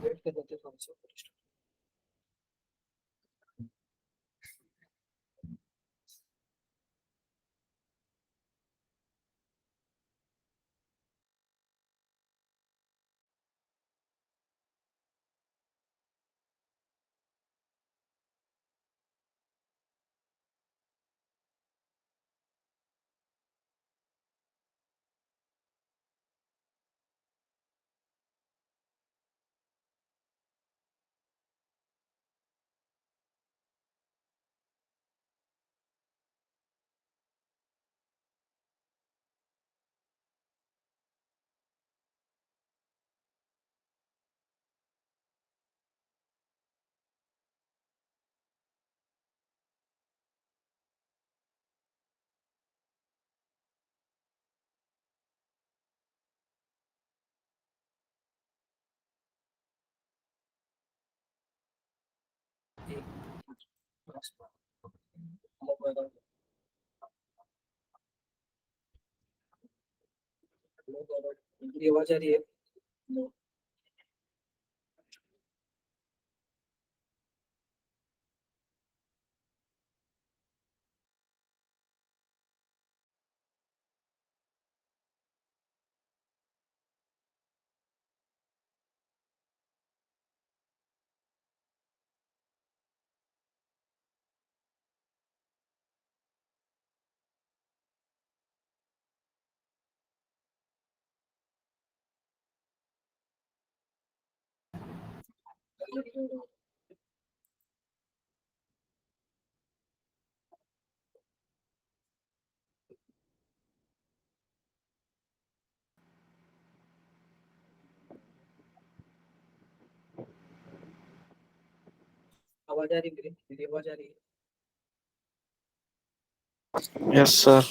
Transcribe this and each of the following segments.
Wait कर लेते थोड़ा सा। मेरी आवाज आ रही है? आवाज आ रही है? मेरी आवाज आ रही है? Yes sir.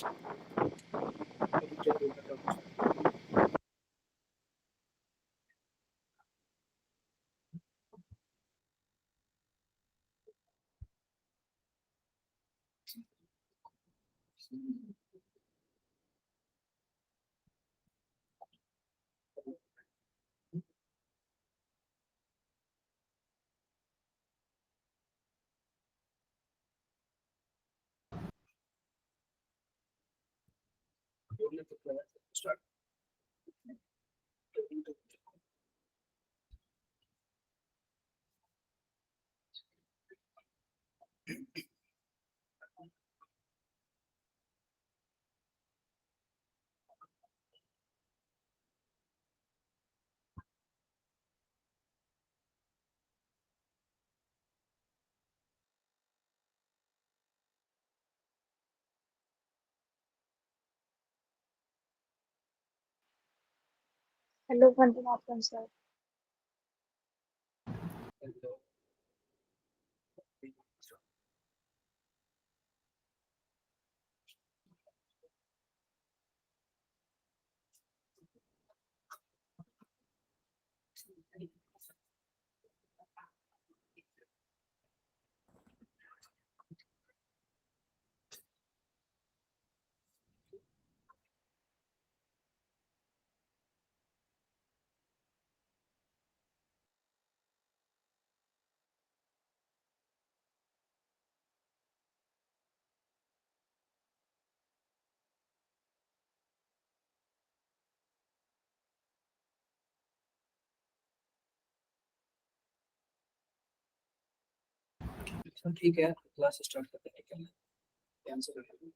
Start. Hello Vande Mataram sir. ठीक है, क्लास स्टार्ट करते हैं। ध्यान से बैठो।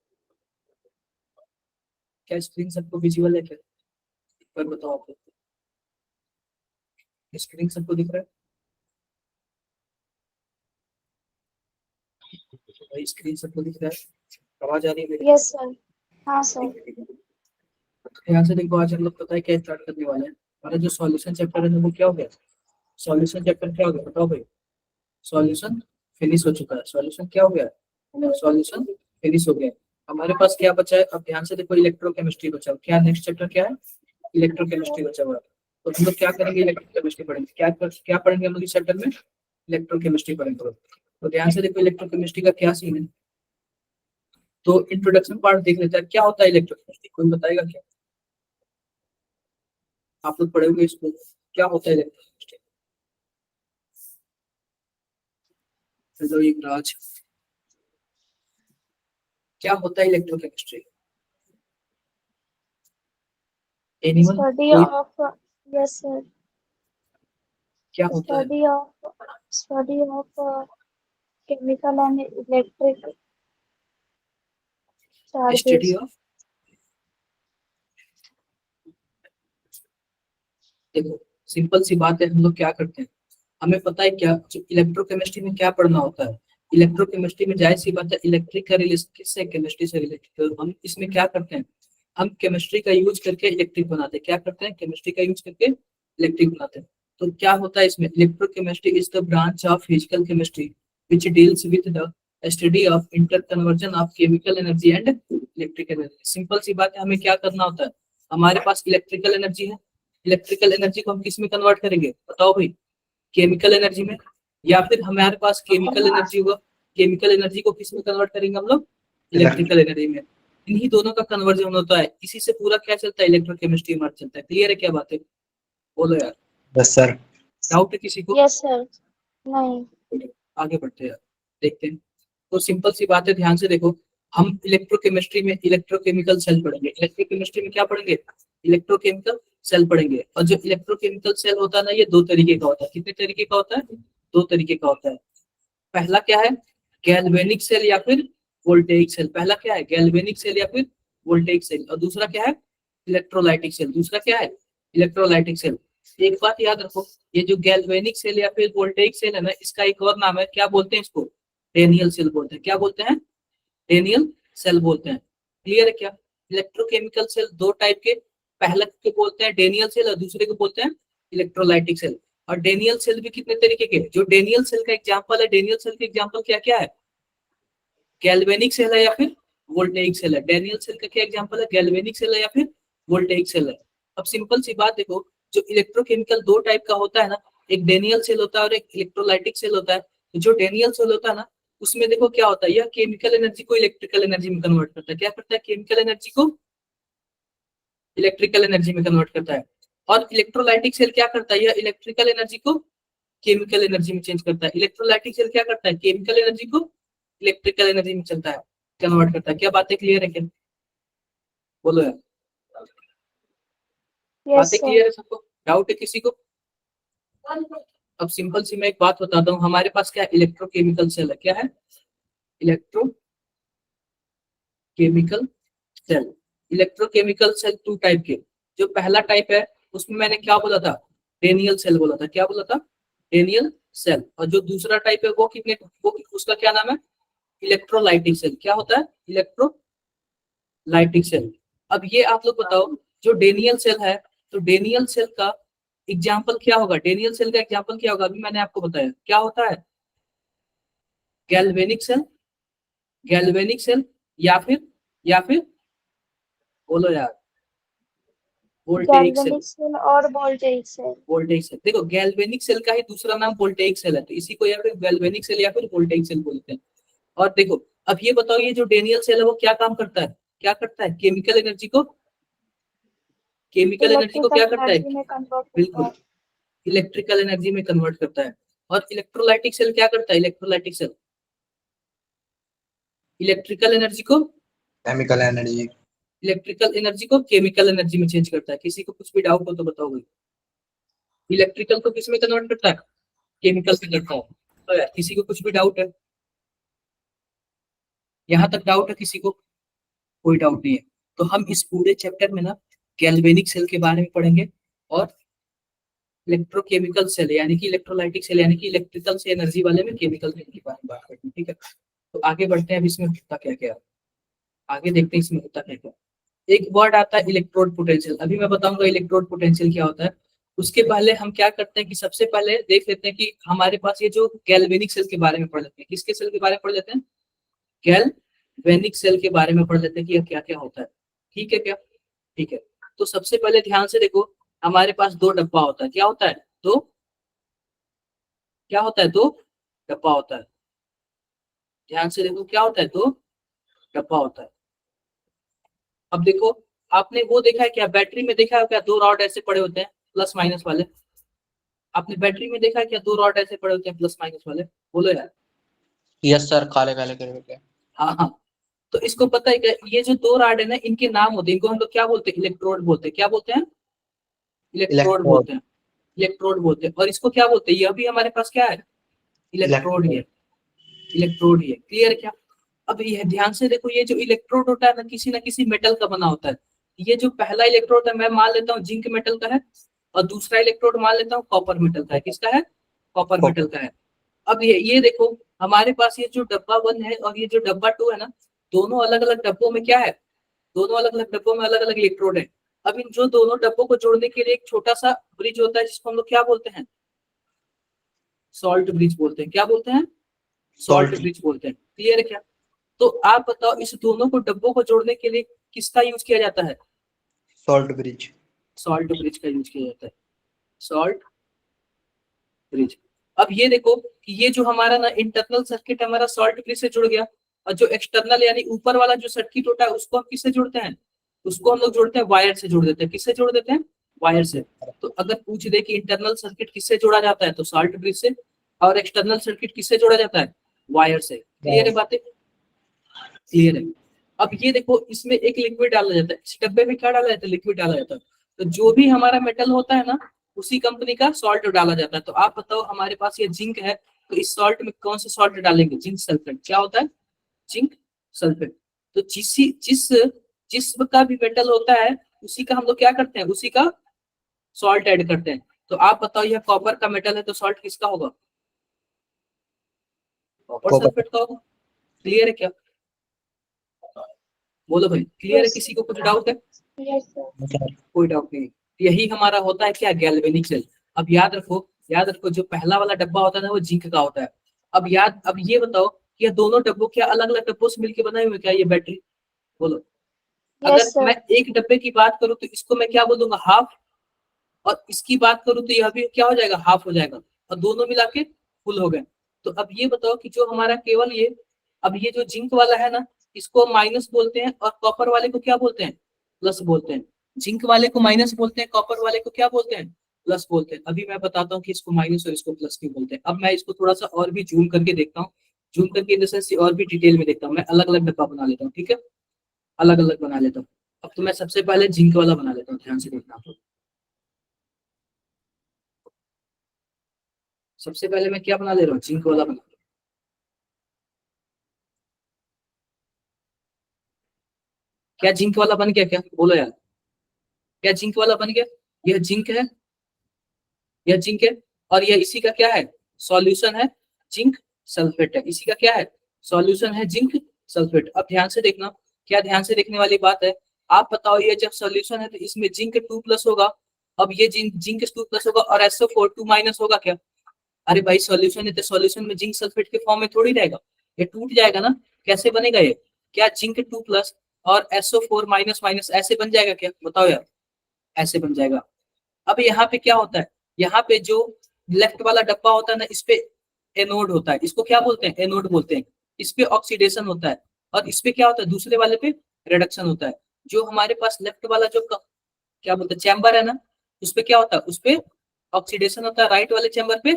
क्या स्क्रीन सबको विजुअल है क्या? एक बार बताओ आप लोग। स्क्रीन सबको दिख रहा है? भाई स्क्रीन सबको दिख रहा है? आवाज आ रही है मेरी? Yes sir. हाँ सर। ध्यान से देखो, आज हम लोग पता है क्या स्टार्ट करने वाले हैं। हमारा जो सॉल्यूशन चैप्टर है वो क्या हो गया? सॉल्यूशन चैप्टर क्या हो गया बताओ भाई? सॉल्यूशन फिनिश हो चुका है। सॉल्यूशन क्या हो गया? सॉल्यूशन फिनिश हो गया। हमारे पास क्या बचा है? अब ध्यान से देखो, इलेक्ट्रोकेमिस्ट्री बचा हुआ। क्या नेक्स्ट चैप्टर क्या है? इलेक्ट्रोकेमिस्ट्री बचा हुआ है। तो हम लोग क्या करेंगे? इलेक्ट्रोकेमिस्ट्री पढ़ेंगे। क्या पढ़ेंगे हम लोग इस चैप्टर में? इलेक्ट्रोकेमिस्ट्री पढ़ेंगे। तो ध्यान से देखो, इलेक्ट्रोकेमिस्ट्री का क्या सीन है। तो इंट्रोडक्शन पार्ट देख लेते हैं। क्या होता है इलेक्ट्रोकेमिस्ट्री? कोई बताएगा क्या? आप लोग पढ़े होंगे इसको। क्या होता है इलेक्ट्रोकेमिस्ट्री? हेलो युवराज, क्या होता है इलेक्ट्रोकेमिस्ट्री? एनीवन? Study कोई? of, yes sir, क्या होता है? study of chemical and electric study charges. Of, देखो सिंपल सी बात है, हम लोग क्या करते हैं, हमें पता है क्या जो इलेक्ट्रोकेमिस्ट्री में क्या पढ़ना होता है। इलेक्ट्रोकेमिस्ट्री में जाहिर सी बात है इलेक्ट्रिक का रिलेशन किससे, केमिस्ट्री से रिलेटेड। तो हम इसमें क्या करते हैं, हम केमिस्ट्री का यूज करके इलेक्ट्रिक बनाते हैं। क्या करते हैं, केमिस्ट्री का यूज करके इलेक्ट्रिक बनाते हैं। तो क्या होता है इसमें, electrochemistry is the branch of physical chemistry which deals with the study of inter conversion of chemical energy and electrical energy. Simple सी बात है, हमें क्या करना होता है, हमारे पास इलेक्ट्रिकल एनर्जी है, इलेक्ट्रिकल एनर्जी को हम किस में कन्वर्ट करेंगे बताओ भाई, केमिकल एनर्जी में। या फिर हमारे पास केमिकल एनर्जी होगा, केमिकल एनर्जी को किस में कन्वर्ट करेंगे हम लोग, इलेक्ट्रिकल एनर्जी में। इन्हीं दोनों का कन्वर्जन होता है, इसी से पूरा क्या चलता है, इलेक्ट्रोकेमिस्ट्री हमारा चलता है। क्लियर है क्या बात है, बोलो यार, यस सर। डाउट है किसी को? Yes sir. नहीं. आगे बढ़ते हैं, देखते हैं। तो सिंपल सी बात है, ध्यान से देखो, हम इलेक्ट्रोकेमिस्ट्री में इलेक्ट्रोकेमिकल सेल पढ़ेंगे। इलेक्ट्रोकेमिस्ट्री में क्या पढ़ेंगे, इलेक्ट्रोकेमिकल सेल पढ़ेंगे। और जो इलेक्ट्रोकेमिकल सेल होता है ना, ये दो तरीके का होता है। कितने तरीके का होता है, दो तरीके का होता है। पहला क्या है, गैल्वेनिक सेल या फिर वोल्टेइक सेल। पहला क्या है, गैल्वेनिक सेल या फिर वोल्टेइक सेल। और दूसरा क्या है, इलेक्ट्रोलाइटिक सेल। दूसरा क्या है, इलेक्ट्रोलाइटिक सेल। एक बात याद रखो, ये जो गैल्वेनिक सेल या फिर वोल्टेइक सेल है ना, इसका एक और नाम है, क्या बोलते हैं इसको, डेनियल सेल बोलते हैं। क्या बोलते हैं, डेनियल सेल बोलते हैं। क्लियर है क्या, इलेक्ट्रोकेमिकल सेल दो टाइप के, पहले के बोलते हैं डेनियल सेल और दूसरे को बोलते हैं इलेक्ट्रोलाइटिक सेल। और डेनियल सेल भी कितने तरीके के, जो डेनियल सेल का एग्जांपल है, डेनियल सेल के एग्जांपल क्या क्या है, गैल्वेनिक सेल है या फिर वोल्टेइक सेल है। डेनियल सेल का क्या एग्जांपल है, गैल्वेनिक सेल है या फिर वोल्टेइक सेल है। अब सिंपल सी बात देखो, जो इलेक्ट्रोकेमिकल दो टाइप का होता है ना, एक डेनियल सेल होता है और एक इलेक्ट्रोलाइटिक सेल होता है। तो जो डेनियल सेल होता है ना, उसमें देखो क्या होता है, यह केमिकल एनर्जी को इलेक्ट्रिकल एनर्जी में कन्वर्ट करता है। क्या करता है, केमिकल एनर्जी को इलेक्ट्रिकल एनर्जी में कन्वर्ट करता है। और इलेक्ट्रोलाइटिक सेल क्या करता है, यह इलेक्ट्रिकल एनर्जी को केमिकल एनर्जी में चेंज करता है। इलेक्ट्रोलाइटिक सेल क्या करता है, केमिकल एनर्जी को इलेक्ट्रिकल एनर्जी में चलता है, कन्वर्ट करता है। क्या बातें क्लियर है क्या, बोलो यार, Yes बातें sir. क्लियर है सबको, डाउट है किसी को? अब सिंपल सी मैं एक बात बताता हूँ, हमारे पास क्या इलेक्ट्रोकेमिकल सेल है, क्या है, electrochemical cell. Electrochemical cell two type के, जो पहला टाइप है उसमें मैंने क्या बोला था, डेनियल सेल बोला था। क्या बोला था, डेनियल सेल। और जो दूसरा टाइप है वो कितने, वो उसका क्या नाम है, इलेक्ट्रोलाइटिक सेल। क्या होता है, इलेक्ट्रोलाइटिक सेल। अब ये आप लोग बताओ, जो डेनियल सेल है, तो डेनियल सेल का एग्जाम्पल क्या होगा, डेनियल सेल का एग्जाम्पल क्या होगा, अभी मैंने आपको बताया क्या होता है, गैल्वेनिक सेल, गैल्वेनिक सेल या फिर बोलो यार, वोल्टेइक सेल। Galvanic cell और voltaic cell. वोल्टेइक सेल, देखो गैल्वेनिक सेल का ही दूसरा नाम वोल्टेइक सेल है, तो इसी को या फिर गैल्वेनिक सेल या फिर वोल्टेइक सेल बोलते हैं। और देखो, अब ये बताओ, ये जो डेनियल सेल है वो क्या काम करता है, क्या करता है, केमिकल एनर्जी को, केमिकल एनर्जी को क्या Electrical करता है, energy में convert करता बिल्कुल है. इलेक्ट्रिकल एनर्जी में कन्वर्ट करता है। और इलेक्ट्रोलाइटिक सेल क्या करता है, इलेक्ट्रोलाइटिक सेल इलेक्ट्रिकल एनर्जी को, केमिकल एनर्जी। इलेक्ट्रिकल एनर्जी को केमिकल एनर्जी में चेंज करता है। किसी को कुछ भी डाउट हो तो बताओ भाई, इलेक्ट्रिकल को किस में कन्वर्ट करता है, केमिकल से करता है। तो यार किसी को कुछ भी डाउट है, यहाँ तक डाउट है किसी को, कोई डाउट नहीं है। तो हम इस पूरे चैप्टर में ना गैल्वेनिक सेल के बारे में पढ़ेंगे, और इलेक्ट्रोकेमिकल सेल यानी कि इलेक्ट्रोलाइटिक सेल यानी कि इलेक्ट्रिकल से एनर्जी वाले में केमिकल सेल के बारे में बात करते हैं, ठीक है। तो आगे बढ़ते हैं, अब इसमें होता क्या क्या, आगे देखते हैं इसमें होता क्या क्या। एक वर्ड आता है इलेक्ट्रोड पोटेंशियल, अभी मैं बताऊंगा इलेक्ट्रोड पोटेंशियल क्या होता है। उसके पहले हम क्या करते हैं कि सबसे पहले देख लेते हैं कि हमारे पास ये जो गैल्वेनिक सेल के बारे में पढ़ लेते हैं, किसके सेल के बारे में पढ़ लेते हैं, गैल्वेनिक सेल के बारे में पढ़ लेते हैं कि क्या क्या होता है, ठीक है क्या, ठीक है। तो सबसे पहले ध्यान से देखो, हमारे पास दो डब्बा होता है, क्या होता है, दो, क्या होता है, दो डब्बा होता है। ध्यान से देखो क्या होता है, दो डब्बा होता है। अब देखो, आपने वो देखा है क्या, बैटरी में देखा है क्या, दो रॉड ऐसे पड़े होते हैं प्लस माइनस वाले, आपने बैटरी में देखा है क्या, दो रॉड ऐसे पड़े होते हैं प्लस माइनस वाले, बोलो यार, यस सर, काले काले करके क्या? हाँ हाँ, तो इसको पता है क्या, ये जो दो रॉड है ना, इनके नाम होते हैं, इनको हम लोग क्या बोलते हैं, इलेक्ट्रोड बोलते हैं। क्या बोलते हैं? Electrode electrode. बोलते हैं। इलेक्ट्रोड बोलते हैं। और इसको क्या बोलते हैं, ये अभी हमारे पास क्या है, इलेक्ट्रोड ही इलेक्ट्रोड। है। इलेक्ट्रोड ही है, क्लियर क्या? अब ये ध्यान से देखो, ये जो इलेक्ट्रोड होता है ना किसी मेटल का बना होता है। ये जो पहला इलेक्ट्रोड है, मैं मान लेता हूँ जिंक मेटल का है, और दूसरा इलेक्ट्रोड मान लेता हूँ कॉपर मेटल का है। किसका है? कॉपर मेटल का है। अब ये देखो, हमारे पास ये जो डब्बा 1 है और ये जो डब्बा 2 है ना, दोनों अलग अलग डब्बों में क्या है, दोनों अलग अलग डब्बों में अलग अलग इलेक्ट्रोड है। अब इन जो दोनों डब्बों को जोड़ने के लिए एक छोटा सा ब्रिज होता है, जिसको हम लोग क्या बोलते हैं, सॉल्ट ब्रिज बोलते हैं। क्या बोलते हैं? Salt salt. ब्रिज बोलते हैं। क्लियर है क्या? तो आप बताओ, इस दोनों को डब्बों को जोड़ने के लिए किसका यूज किया जाता है? Salt bridge. सॉल्ट ब्रिज का यूज किया जाता है। Salt bridge. अब ये देखो कि ये जो हमारा ना इंटरनल सर्किट हमारा सॉल्ट ब्रिज से जुड़ गया, और जो एक्सटर्नल यानी ऊपर वाला जो सर्किट होता है, उसको हम किससे जोड़ते हैं? उसको हम लोग जोड़ते हैं वायर से जोड़ देते हैं। किससे जोड़ देते हैं? वायर से। तो अगर पूछ दे कि इंटरनल सर्किट किससे जोड़ा जाता है, तो सॉल्ट ब्रिज से। और एक्सटर्नल सर्किट किससे जोड़ा जाता है? वायर से। क्लियर है बातें? क्लियर है। अब ये देखो, इसमें एक लिक्विड डाला जाता है, इस डब्बे में क्या डाला जाता है, लिक्विड डाला जाता है। तो जो भी हमारा मेटल होता है ना, उसी कंपनी का सॉल्ट डाला जाता है। तो आप बताओ, हमारे पास ये जिंक है, तो इस सॉल्ट में कौन सा सॉल्ट डालेंगे? Zinc sulphate. क्या होता है? Zinc sulphate. तो जिस जिस का भी मेटल होता है, उसी का हम लोग क्या करते हैं, उसी का सॉल्ट ऐड करते हैं। तो आप बताओ, यह कॉपर का मेटल है, तो सॉल्ट किसका होगा? Copper copper. सल्फेट का होगा। क्लियर है क्या? बोलो भाई, क्लियर है? Yes. किसी को कुछ डाउट है? Yes, sir. कोई डाउट नहीं। यही हमारा होता है क्या, गैल्वेनिक सेल। अब याद रखो, जो पहला वाला डब्बा होता है ना, वो जिंक का होता है। अब ये बताओ कि ये दोनों डब्बों क्या अलग अलग डब्बों से मिलकर बनाए हुए क्या, ये बैटरी? बोलो। अगर Yes, sir. मैं एक डब्बे की बात करूं, तो इसको मैं क्या बोलूंगा, हाफ। और इसकी बात करूं तो यह भी क्या हो जाएगा, हाफ हो जाएगा। और दोनों मिला के फुल हो गए। तो अब ये बताओ कि जो हमारा केवल ये, अब ये जो जिंक वाला है ना, इसको माइनस बोलते हैं, और कॉपर वाले को क्या बोलते हैं, प्लस बोलते हैं। जिंक वाले को माइनस बोलते हैं, कॉपर वाले को क्या बोलते हैं, प्लस बोलते हैं। अभी मैं बताता हूँ कि इसको माइनस और इसको प्लस क्यों बोलते हैं। अब मैं इसको थोड़ा सा और भी जूम करके देखता हूँ। जूम करके इन द सेंस और भी डिटेल में देखता हूँ। मैं अलग अलग डब्बा बना लेता हूँ, ठीक है, अलग अलग बना लेता हूँ। अब तो मैं सबसे पहले जिंक वाला बना लेता हूँ, ध्यान से देखना आप लोग। सबसे पहले मैं क्या बना ले रहा हूँ, जिंक वाला बना रहा हूँ। क्या जिंक वाला बन गया क्या, बोलो यार? क्या जिंक वाला बन गया? यह जिंक है, यह जिंक है। और यह इसी का क्या है, सॉल्यूशन है, जिंक सल्फेट है। इसी का क्या है, सॉल्यूशन है, जिंक सल्फेट। अब ध्यान से देखना, क्या ध्यान से देखने वाली बात है। आप बताओ, ये जब सॉल्यूशन है तो इसमें जिंक 2+ होगा। अब ये जिंक 2+ होगा, और SO4 2- होगा क्या? अरे भाई, सॉल्यूशन है तो सॉल्यूशन में जिंक सल्फेट के फॉर्म में थोड़ी रहेगा, ये टूट जाएगा ना। कैसे बनेगा ये, क्या जिंक 2+ और SO4- ऐसे बन जाएगा क्या, बताओ यार? ऐसे बन जाएगा। अब यहाँ पे क्या होता है, यहाँ पे जो लेफ्ट वाला डब्बा होता है ना, इस पे एनोड होता है, इसको क्या बोलते हैं, एनोड बोलते हैं। इस पे ऑक्सीडेशन होता है, और इस पे क्या होता है, दूसरे वाले पे रिडक्शन होता है। जो हमारे पास लेफ्ट वाला जो क्या बोलते हैं, चैम्बर है ना, उस पे क्या होता है, उस पे ऑक्सीडेशन होता है, राइट वाले चैम्बर पे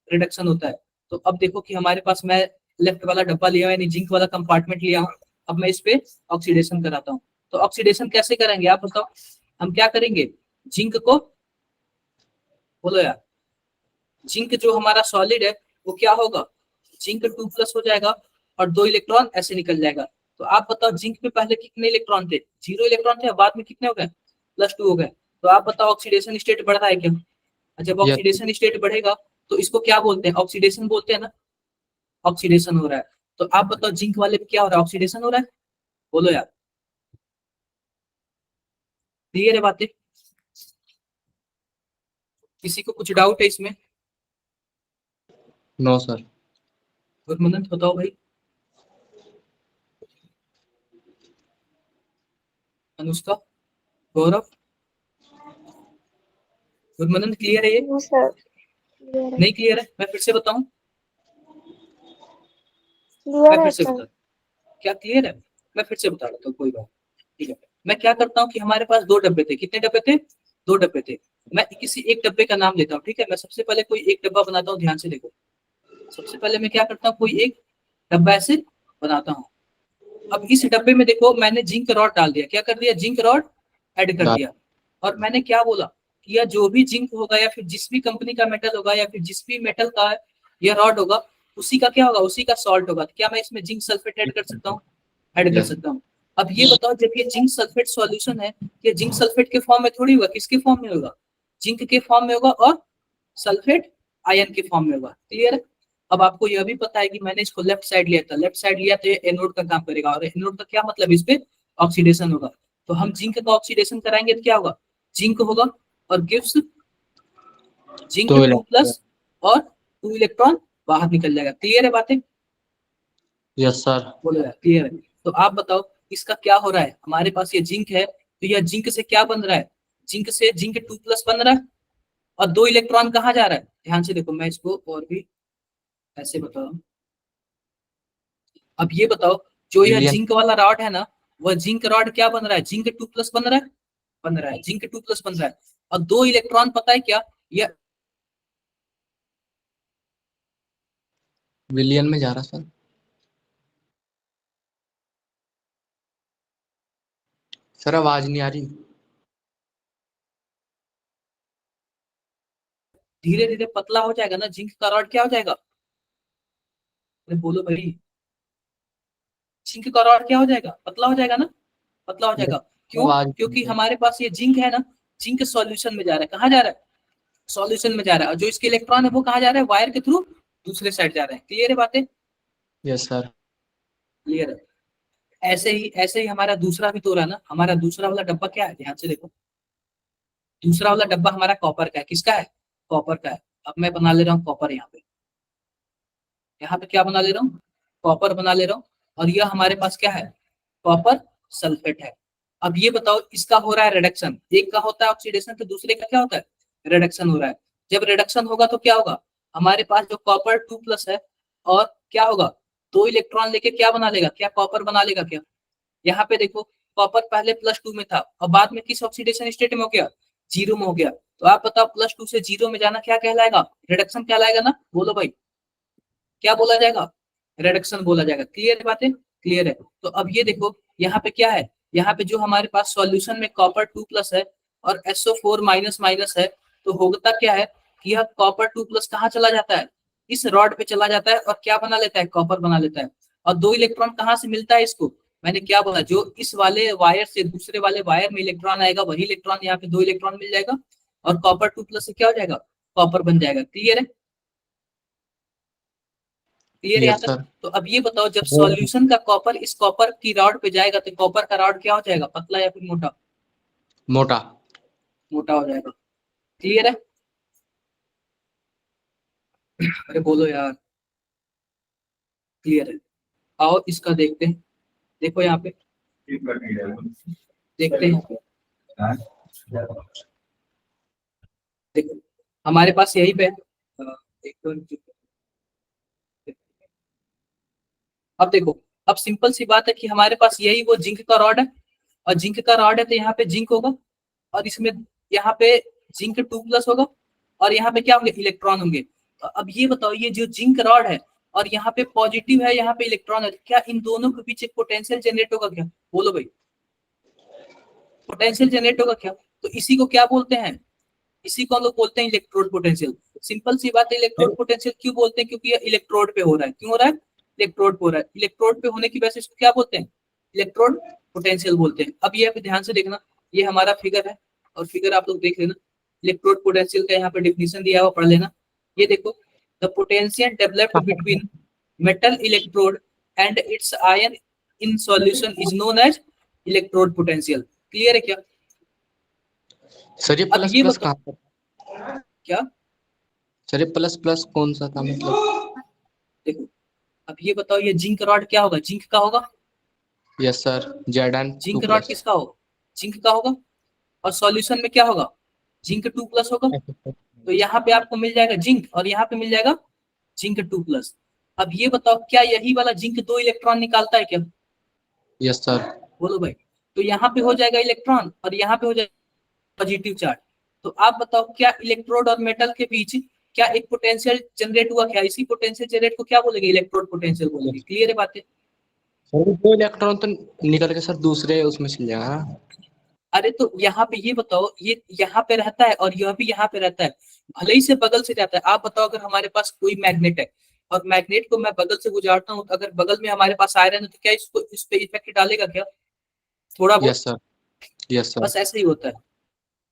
रिडक्शन होता है। तो अब देखो कि हमारे पास, मैं लेफ्ट वाला डब्बा लिया यानी जिंक वाला कंपार्टमेंट लिया हूँ। अब मैं इस पे ऑक्सीडेशन कराता हूँ। तो ऑक्सीडेशन कैसे करेंगे आप बताओ? हम क्या करेंगे, जिंक को, बोलो यार, जिंक जो हमारा सॉलिड है, वो क्या होगा, जिंक 2+ हो जाएगा, और 2 इलेक्ट्रॉन ऐसे निकल जाएगा। तो आप बताओ, जिंक में पहले कितने इलेक्ट्रॉन थे, 0 इलेक्ट्रॉन थे, बाद में कितने हो गए, +2 हो गए। तो आप बताओ, ऑक्सीडेशन स्टेट बढ़ रहा है क्या? जब यस। ऑक्सीडेशन स्टेट बढ़ेगा, तो इसको क्या बोलते हैं, ऑक्सीडेशन बोलते हैं ना। ऑक्सीडेशन हो रहा है। तो आप बताओ, जिंक वाले पे क्या हो रहा है, ऑक्सीडेशन हो रहा है? बोलो यार, क्लियर है बातें? किसी को कुछ डाउट है इसमें? No sir. गुरमनंत बताओ भाई। अनुष्का, गौरव, गुरमनंत क्लियर है ये? No, sir. Clear है. नहीं क्लियर है? मैं फिर से बताऊं? Clear मैं फिर है, से sir. बता, क्या क्लियर है? मैं फिर से बता देता हूँ, कोई बात नहीं। ठीक है, मैं क्या करता हूँ कि हमारे पास 2 डब्बे थे। कितने डब्बे थे, 2 डब्बे थे। मैं किसी एक डब्बे का नाम लेता हूँ, ठीक है। मैं सबसे पहले कोई एक डब्बा बनाता हूँ, ध्यान से देखो। सबसे पहले मैं क्या करता हूँ, कोई एक डब्बा ऐसे बनाता हूँ। अब इस डब्बे में देखो मैंने जिंक रॉड डाल दिया, क्या कर दिया, जिंक रॉड ऐड कर दिया। और मैंने क्या बोला कि या जो भी जिंक होगा या फिर जिस भी कंपनी का मेटल होगा या फिर जिस भी मेटल का यह रॉड होगा उसी का क्या होगा, उसी का सॉल्ट होगा। तो क्या मैं इसमें जिंक सल्फेट ऐड कर सकता हूँ, ऐड कर Yes. सकता हूँ। अब ये बताओ जब ये जिंक सल्फेट सॉल्यूशन है, ये जिंक सल्फेट के फॉर्म में थोड़ी होगा, किसके फॉर्म में होगा, जिंक के फॉर्म में होगा और सल्फेट आयन के फॉर्म में होगा। क्लियर है। अब आपको यह भी पता है कि मैंने इसको लेफ्ट साइड लिया था, लेफ्ट साइड लिया तो ये एनोड का काम करेगा, और एनोड का क्या मतलब, इस पे ऑक्सीडेशन होगा। तो हम जिंक का ऑक्सीडेशन कराएंगे तो क्या होगा, जिंक होगा और गिव्स जिंक तो 2+ और 2 इलेक्ट्रॉन बाहर निकल जाएगा। क्लियर है बातें, यस सर। बोलो यार क्लियर है। तो आप बताओ इसका क्या हो रहा है, हमारे पास ये जिंक है तो यह जिंक से क्या बन रहा है, जिंक से जिंक 2+ बन रहा है और 2 इलेक्ट्रॉन कहाँ जा रहा है, ध्यान से देखो मैं इसको और भी ऐसे बता रहा हूँ। अब ये बताओ जो यह विलियन जिंक वाला रॉड है ना, वह जिंक रॉड क्या बन रहा है, जिंक 2+ बन रहा है, बन रहा है, जिंक 2+ बन रहा है। और 2 इलेक्ट्रॉन पता है क्या, यह विलियन में जा रहा सर। सर आवाज नहीं आ रही। धीरे धीरे पतला हो जाएगा ना, जिंक का रॉड क्या हो जाएगा, अरे बोलो भाई, जिंक का रॉड क्या हो जाएगा, पतला हो जाएगा ना, पतला हो जाएगा। क्यों, आवाज क्योंकि हमारे पास ये जिंक है ना, जिंक सॉल्यूशन में जा रहा है, कहाँ जा रहा है, सॉल्यूशन में जा रहा है। और जो इसके इलेक्ट्रॉन है वो कहाँ जा रहा है, वायर के थ्रू दूसरे साइड जा रहे हैं। क्लियर है बातें, यस सर। क्लियर है। ऐसे ही हमारा दूसरा भी तो हो रहा है ना, हमारा दूसरा वाला डब्बा क्या है, ध्यान से देखो, दूसरा वाला डब्बा हमारा कॉपर का है, किसका है, कॉपर का है। अब मैं बना ले रहा हूँ कॉपर, यहाँ पे, यहाँ पे क्या बना ले रहा हूँ, कॉपर बना ले रहा हूँ। और यह हमारे पास क्या है, कॉपर सल्फेट है। अब ये बताओ इसका हो रहा है रिडक्शन, एक का होता है ऑक्सीडेशन तो दूसरे का क्या होता है, रिडक्शन हो रहा है। जब रिडक्शन होगा तो क्या होगा, हमारे पास जो कॉपर 2+ है और क्या होगा, 2 इलेक्ट्रॉन लेके क्या बना लेगा, क्या कॉपर बना लेगा क्या। यहाँ पे देखो कॉपर पहले +2 में था और बाद में किस ऑक्सीडेशन स्टेट में हो गया, 0 में हो गया। तो आप बताओ +2 से 0 में जाना क्या कहलाएगा, रिडक्शन कहलाएगा ना, बोलो भाई, क्या बोला जाएगा, रिडक्शन बोला जाएगा। क्लियर है बातें, क्लियर है। तो अब ये देखो यहाँ पे क्या है, यहाँ पे जो हमारे पास सॉल्यूशन में कॉपर 2+ है और SO4- है, तो होता क्या है कि यह कॉपर 2+ कहाँ चला जाता है, इस रॉड पे चला जाता है और क्या बना लेता है, कॉपर बना लेता है। और 2 इलेक्ट्रॉन कहाँ से मिलता है इसको, मैंने क्या बोला, जो इस वाले वायर से दूसरे वाले वायर में इलेक्ट्रॉन आएगा वही इलेक्ट्रॉन यहाँ पे 2 इलेक्ट्रॉन मिल जाएगा और कॉपर 2+ से क्या हो जाएगा, कॉपर बन जाएगा। क्लियर है, क्लियर है यहाँ यस तक। सर। तो अब ये बताओ जब सॉल्यूशन का कॉपर इस कॉपर की रॉड पे जाएगा तो कॉपर का रॉड क्या हो जाएगा, पतला या फिर मोटा, मोटा। मोटा हो जाएगा। क्लियर है, अरे बोलो यार, क्लियर है। आओ इसका देखते हैं, देखो यहाँ पे, देखते हैं देखो हमारे पास यही पे है। एक तो अब देखो, अब सिंपल सी बात है कि हमारे पास यही वो जिंक का रॉड है और जिंक का रॉड है तो यहाँ पे जिंक होगा और इसमें यहाँ पे जिंक 2+ होगा और यहाँ पे क्या होंगे, इलेक्ट्रॉन होंगे। तो अब ये बताओ ये जो जिंक रॉड है और यहाँ पे पॉजिटिव है, यहाँ पे इलेक्ट्रॉन है, क्या इन दोनों के बीच एक पोटेंशियल जनरेट होगा क्या, बोलो भाई, पोटेंशियल जनरेट होगा क्या। तो इसी को क्या बोलते हैं, इसी को हम लोग बोलते हैं इलेक्ट्रोड पोटेंशियल। सिंपल सी बात है, इलेक्ट्रोड पोटेंशियल क्यों बोलते हैं, क्योंकि ये इलेक्ट्रोड पे हो रहा है, क्यों हो रहा है, इलेक्ट्रोड पे हो रहा है, इलेक्ट्रोड पे होने की वजह से इसको क्या बोलते हैं, इलेक्ट्रोड पोटेंशियल बोलते हैं। अब ये आप ध्यान से देखना, ये हमारा फिगर है और फिगर आप लोग देख लेना, इलेक्ट्रोड पोटेंशियल का यहाँ पे डिफिनेशन दिया हुआ पढ़ लेना। ये देखो, the potential developed between metal electrode and its ion in solution is known as electrode potential. Clear है क्या। सर ये अब प्लस ये प्लस बताओ कहाँ पर? क्या, सर ये प्लस प्लस कौन सा था मतलब? देखो अब ये बताओ ये जिंक रॉड क्या होगा, जिंक का होगा, yes sir. Z and two zinc rod plus किसका होगा, जिंक का होगा। और सॉल्यूशन में क्या होगा, जिंक 2+ होगा। तो यहाँ पे आपको मिल जाएगा जिंक और यहाँ पे मिल जाएगा जिंक 2+। अब ये बताओ क्या यही वाला जिंक 2 इलेक्ट्रॉन निकालता है क्या, यस सर। बोलो भाई। तो यहाँ पे हो जाएगा इलेक्ट्रॉन और यहाँ पे हो जाएगा पॉजिटिव चार्ज। तो आप बताओ क्या इलेक्ट्रोड और मेटल के बीच क्या एक पोटेंशियल जनरेट हुआ, क्या इसी पोटेंशियल जनरेट को क्या बोलेंगे, इलेक्ट्रोड पोटेंशियल बोलेंगे। क्लियर है बातें? सर दो इलेक्ट्रॉन तो निकल के सर दूसरे उसमें चल जाएगा ना। अरे तो यहाँ पे ये बताओ, ये यहाँ पे रहता है और यह भी यहाँ पे रहता है, भले ही से बगल से जाता है। आप बताओ अगर हमारे पास कोई मैग्नेट है और मैग्नेट को मैं बगल से गुजारता हूँ, तो अगर बगल में हमारे पास आयरन है तो क्या इसको इस पे इफेक्ट डालेगा क्या, थोड़ा बहुत? Yes sir, yes sir. बस ऐसे ही होता है।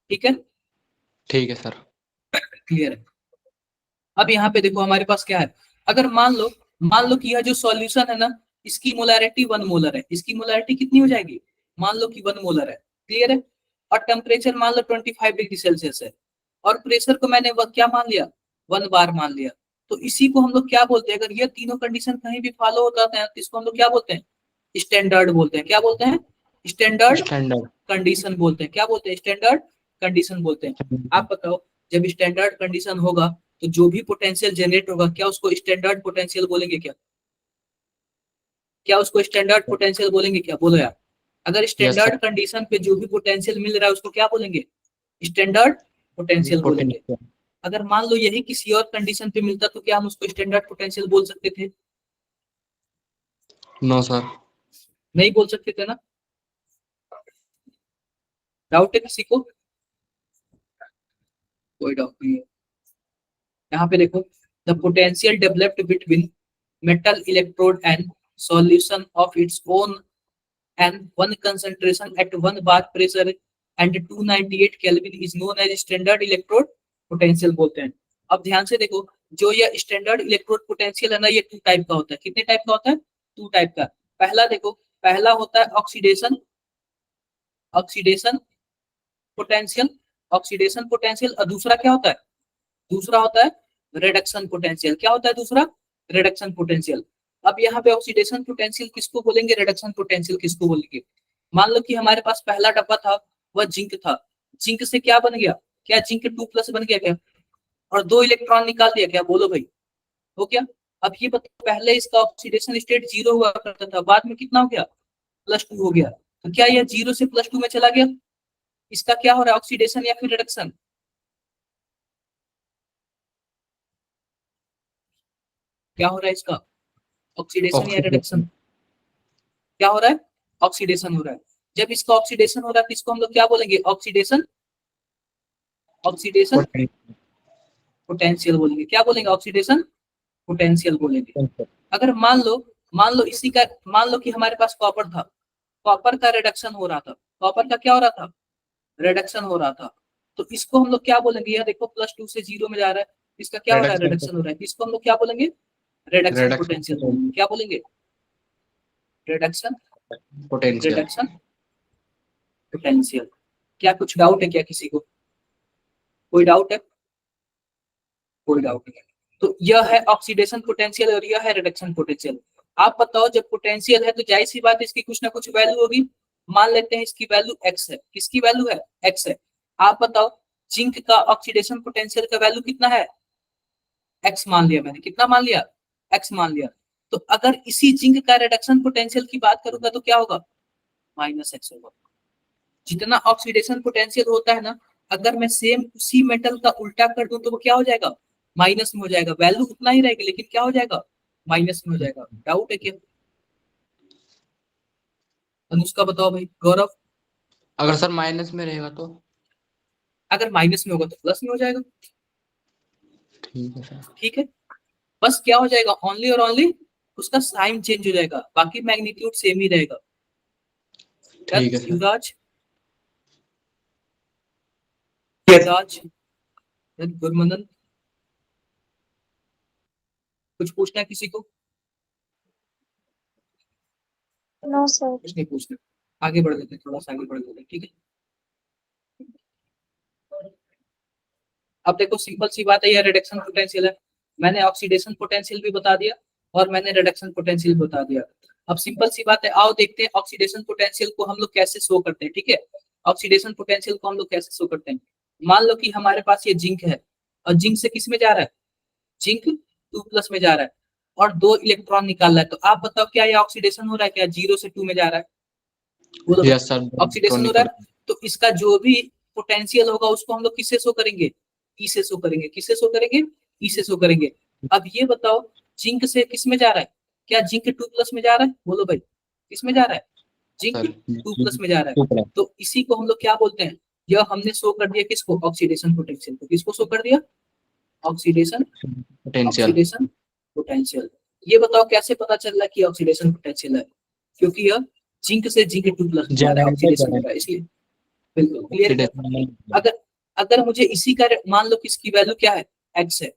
ठीक है, ठीक है सर। क्लियर है। अब यहाँ पे देखो हमारे पास क्या है, अगर मान लो कि यह जो सॉल्यूशन है ना, इसकी मोलैरिटी 1 मोलर है, इसकी मोलैरिटी कितनी हो जाएगी, मान लो कि 1 मोलर है। क्लियर है। और टेम्परेचर मान लो 25 डिग्री सेल्सियस है, और प्रेशर को मैंने क्या मान लिया, 1 बार मान लिया। तो इसी को हम लोग क्या बोलते हैं, अगर ये तीनों कंडीशन कहीं भी फॉलो होता है तो इसको हम लोग क्या बोलते हैं, स्टैंडर्ड बोलते हैं। क्या बोलते हैं, स्टैंडर्ड स्टैंडर्ड। कंडीशन बोलते हैं। क्या बोलते हैं, स्टैंडर्ड कंडीशन बोलते हैं। आप बताओ, जब स्टैंडर्ड कंडीशन होगा तो जो भी पोटेंशियल जनरेट होगा, क्या उसको स्टैंडर्ड पोटेंशियल बोलेंगे क्या, क्या उसको स्टैंडर्ड पोटेंशियल बोलेंगे क्या, बोलो यार। अगर यस सर। स्टैंडर्ड कंडीशन पे जो भी पोटेंशियल मिल रहा है उसको क्या बोलेंगे, स्टैंडर्ड पोटेंशियल बोलेंगे। पोटेंशियल। अगर मान लो यही किसी और कंडीशन पे मिलता तो क्या हम उसको स्टैंडर्ड पोटेंशियल बोल सकते थे, नो सर। नहीं बोल सकते थे ना। डाउट है किसी को, कोई डाउट नहीं है। यहाँ पे देखो, the potential developed between metal electrode and solution of its own and one concentration at 1 bar pressure and 298 Kelvin is known as standard electrode potential बोलते हैं। अब ध्यान से देखो, जो ये स्टैंडर्ड इलेक्ट्रोड पोटेंशियल है ना, ये 2 टाइप का होता है। कितने टाइप का होता है, 2 टाइप का। पहला देखो, पहला होता है oxidation oxidation potential, oxidation potential. और दूसरा क्या होता है, दूसरा होता है रिडक्शन पोटेंशियल। क्या होता है दूसरा, रिडक्शन पोटेंशियल। अब यहाँ पे ऑक्सीडेशन पोटेंशियल किसको बोलेंगे, रिडक्शन पोटेंशियल किसको बोलेंगे। मान लो कि हमारे पास पहला डब्बा था, वह जिंक था, जिंक से क्या बन गया, क्या जिंक 2+ बन गया क्या, और 2 इलेक्ट्रॉन निकाल दिया क्या, बोलो भाई, हो क्या। अब ये बताओ, पहले इसका ऑक्सीडेशन स्टेट 0 हुआ करता था, बाद में कितना हो गया, +2 हो गया। तो क्या यह 0 से +2 में चला गया, इसका क्या हो रहा है, ऑक्सीडेशन या फिर रिडक्शन, क्या हो रहा है इसका, ऑक्सीडेशन या रिडक्शन, ऑक्सीडेशन। क्या हो रहा है, ऑक्सीडेशन हो रहा है। जब इसका ऑक्सीडेशन हो रहा है तो इसको हम लोग क्या बोलेंगे, ऑक्सीडेशन ऑक्सीडेशन पोटेंशियल बोलेंगे। क्या बोलेंगे, ऑक्सीडेशन पोटेंशियल बोलेंगे। अगर मान लो कि हमारे पास कॉपर था, कॉपर का रिडक्शन हो रहा था, कॉपर का क्या हो रहा था, रिडक्शन हो रहा था। तो इसको हम लोग क्या बोलेंगे, यह देखो +2 से 0 में जा रहा है, इसका क्या हो रहा है, रिडक्शन हो रहा है। इसको हम लोग क्या बोलेंगे, रिडक्शन पोटेंशियल बोलेंगे। क्या बोलेंगे, रिडक्शन पोटेंशियल। Reduction potential. क्या कुछ डाउट है क्या किसी को, कोई डाउट है, कोई डाउट नहीं है। तो यह है ऑक्सीडेशन पोटेंशियल और यह है रिडक्शन पोटेंशियल। आप बताओ, जब पोटेंशियल है तो जाहिर सी बात है इसकी कुछ ना कुछ वैल्यू होगी। मान लेते हैं इसकी वैल्यू x है, किसकी वैल्यू है, x है। आप बताओ, जिंक का ऑक्सीडेशन पोटेंशियल का वैल्यू कितना है, x मान लिया मैंने, कितना मान लिया, x मान लिया। तो अगर इसी जिंक का रिडक्शन पोटेंशियल की बात करूंगा तो क्या होगा, -x होगा। जितना ऑक्सीडेशन पोटेंशियल होता है ना, अगर मैं सेम उसी मेटल का उल्टा कर दूं तो वो क्या हो जाएगा, माइनस में हो जाएगा। वैल्यू उतना ही रहेगी लेकिन क्या हो जाएगा, माइनस में हो जाएगा। डाउट है क्या, अनुष्का बताओ भाई, गौरव। अगर सर माइनस में रहेगा तो अगर माइनस में होगा तो प्लस में हो जाएगा। ठीक है सर। ठीक है, बस क्या हो जाएगा, ओनली और ओनली उसका साइन चेंज हो जाएगा, बाकी मैग्नीट्यूड सेम ही रहेगा। ठीक है सर। युवराज, युवराज, गुरमनन, कुछ पूछना है किसी को, No, sir. कुछ नहीं पूछना, आगे बढ़ लेते हैं, थोड़ा सा आगे बढ़ लेते हैं। ठीक है, अब देखो सिंपल सी बात है, यह रिडक्शन पोटेंशियल है। मैंने ऑक्सीडेशन पोटेंशियल भी बता दिया और मैंने रिडक्शन पोटेंशियल बता दिया। अब सिंपल सी बात है, आओ देखते हैं ऑक्सीडेशन पोटेंशियल को हम लोग कैसे शो करते हैं। ठीक है, ऑक्सीडेशन पोटेंशियल को हम लोग कैसे शो करते हैं। मान लो कि हमारे पास ये जिंक है और जिंक से किस में जा रहा है, जिंक 2+ में जा रहा है और 2 इलेक्ट्रॉन निकाल रहा है। तो आप बताओ, क्या ये ऑक्सीडेशन हो रहा है, क्या 0 से 2 में जा रहा है, बोलो। Yes sir. ऑक्सीडेशन हो रहा है, तो इसका जो भी पोटेंशियल होगा उसको हम लोग किससे शो करेंगे, ई से शो करेंगे। किससे शो करेंगे, ई से शो करेंगे। अब ये बताओ जिंक से किस में जा रहा है, क्या जिंक 2+ में जा रहा है, बोलो भाई किस में जा रहा है, जिंक सर 2+ में जा रहा है। ऊपर तो इसी को हम लोग क्या बोलते हैं, यह हमने शो कर दिया किसको, ऑक्सीडेशन पोटेंशियल को। किसको शो कर दिया, ऑक्सीडेशन पोटेंशियल। Oxidation potential. ये बताओ कैसे पता चल रहा है कि ऑक्सीडेशन पोटेंशियल है, क्योंकि यह जिंक से जिंक 2+ में जा रहा है, ऑक्सीडेशन हो रहा है इसलिए। बिल्कुल क्लियर है। अगर अगर मुझे इसी का मान लो कि इसकी वैल्यू क्या है, x है,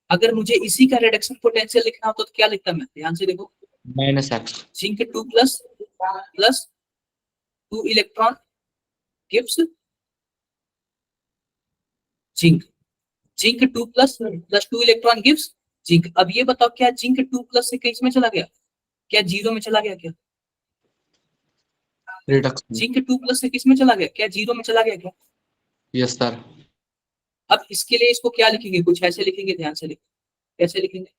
अगर मुझे इसी का रिडक्शन पोटेंशियल लिखना होता तो क्या लिखता मैं, ध्यान से देखो, -x zinc 2+ plus 2 electron gives zinc, zinc 2+ 2 electron gives zinc. अब ये बताओ क्या जिंक 2+ से किस में चला गया, क्या 0 में चला गया, क्या रिडक्शन। जिंक 2+ से किस में चला गया, क्या 0 में चला गया क्या। Yes sir. अब इसके लिए इसको क्या लिखेंगे, कुछ ऐसे लिखेंगे, ध्यान से लिखेंगे, कैसे लिखेंगे,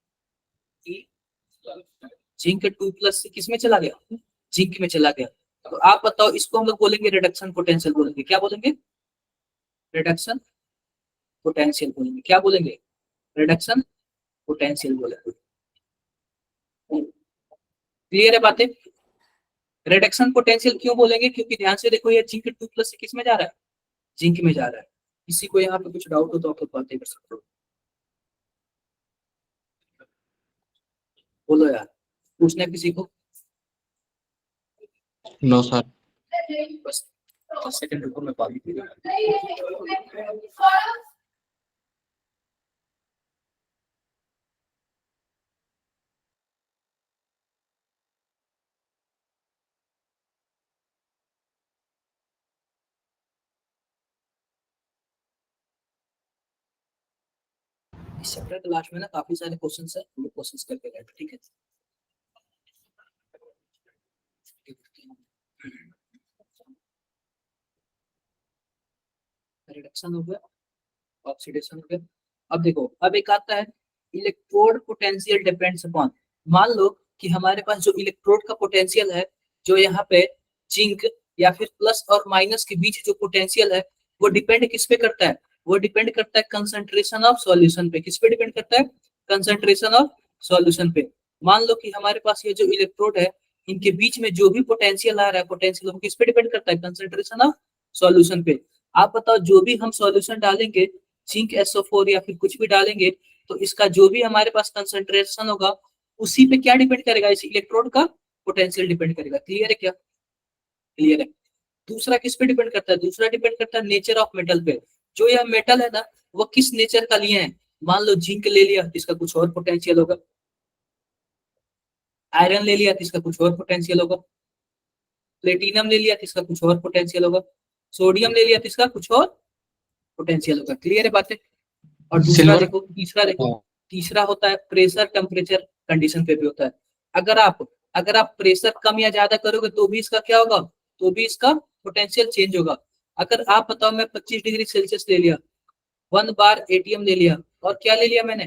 जिंक 2+ से किस में चला गया, जिंक में चला गया। तो आप बताओ इसको हम लोग बोलेंगे रिडक्शन पोटेंशियल बोलेंगे, क्या बोलेंगे, रिडक्शन पोटेंशियल बोलेंगे, क्या बोलेंगे, रिडक्शन पोटेंशियल बोलेंगे। क्लियर है बातें। रिडक्शन पोटेंशियल क्यों बोलेंगे, क्योंकि ध्यान से देखो ये जिंक 2+ से किस में जा रहा है, जिंक में जा रहा है। किसी को यहाँ पे कुछ डाउट हो तो आप लोग बातें कर सकते हो, बोलो यार, पूछना है किसी को। No sir. बस 10 सेकंड रुको, मैं पानी पी लूं। इस चैप्टर के लास्ट में ना काफी सारे क्वेश्चंस है, हम लोग क्वेश्चंस करके गए, ठीक है। रिडक्शन हो गया, ऑक्सीडेशन हो गया। अब देखो, अब एक आता है इलेक्ट्रोड पोटेंशियल डिपेंड्स अपॉन। मान लो कि हमारे पास जो इलेक्ट्रोड का पोटेंशियल है, जो यहाँ पे जिंक या फिर प्लस और माइनस के बीच जो पोटेंशियल है, वो डिपेंड किस पे करता है, वो डिपेंड करता है कंसंट्रेशन ऑफ सॉल्यूशन पे। किस पे डिपेंड करता है, कंसंट्रेशन ऑफ सॉल्यूशन पे। मान लो कि हमारे पास ये जो इलेक्ट्रोड है, इनके बीच में जो भी पोटेंशियल आ रहा है, पोटेंशियल किस पे डिपेंड करता है, कंसंट्रेशन ऑफ सॉल्यूशन पे। आप बताओ जो भी हम सॉल्यूशन डालेंगे, जिंक SO4 या फिर कुछ भी डालेंगे, तो इसका जो भी हमारे पास कंसंट्रेशन होगा, उसी पे क्या डिपेंड करेगा, इस इलेक्ट्रोड का पोटेंशियल डिपेंड करेगा। क्लियर है क्या, क्लियर है। दूसरा किस पे डिपेंड करता है, दूसरा डिपेंड करता है नेचर ऑफ मेटल पे। जो यह मेटल है ना, वो किस नेचर का लिए है। मान लो जिंक ले लिया तो इसका कुछ और पोटेंशियल होगा, आयरन ले लिया तो इसका कुछ और पोटेंशियल होगा, प्लेटिनम ले लिया तो इसका कुछ और पोटेंशियल होगा, सोडियम ले लिया तो इसका कुछ और पोटेंशियल होगा। क्लियर है बातें। और दूसरा सिल्वर। देखो, तीसरा देखो, तीसरा होता है प्रेशर टेम्परेचर कंडीशन पे भी होता है। अगर आप प्रेशर कम या ज्यादा करोगे तो भी इसका क्या होगा, तो भी इसका पोटेंशियल चेंज होगा। अगर आप बताओ मैं 25 डिग्री सेल्सियस ले लिया, 1 बार एटीएम ले लिया, और क्या ले लिया मैंने,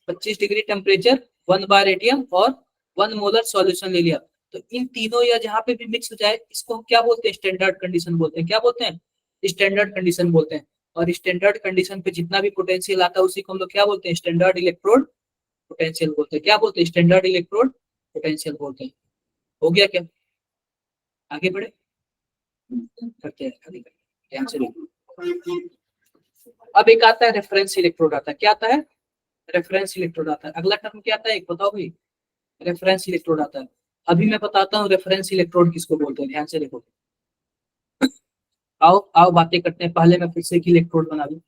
25 डिग्री टेम्परेचर, 1 बार एटीएम और 1 मोलर सॉल्यूशन ले लिया, तो इन तीनों या जहां पे भी मिक्स हो जाए, इसको हम क्या बोलते हैं, स्टैंडर्ड कंडीशन बोलते हैं। क्या बोलते हैं, स्टैंडर्ड कंडीशन बोलते हैं। और स्टैंडर्ड कंडीशन पे जितना भी पोटेंशियल आता है, उसी को हम लोग क्या बोलते हैं, स्टैंडर्ड इलेक्ट्रोड पोटेंशियल बोलते हैं। क्या बोलते हैं, स्टैंडर्ड इलेक्ट्रोड पोटेंशियल बोलते हैं। हो गया क्या, आगे बढ़े, करते हैं आगे, ध्यान से देखो। अब एक आता है रेफरेंस इलेक्ट्रोड आता है, क्या आता है, रेफरेंस इलेक्ट्रोड आता है। अगला टर्म क्या आता है, एक बताओ भाई, रेफरेंस इलेक्ट्रोड आता है। अभी मैं बताता हूँ रेफरेंस इलेक्ट्रोड किसको बोलते हैं, ध्यान से देखो। आओ आओ बातें करते हैं। पहले मैं फिर से एक इलेक्ट्रोड बना लूं,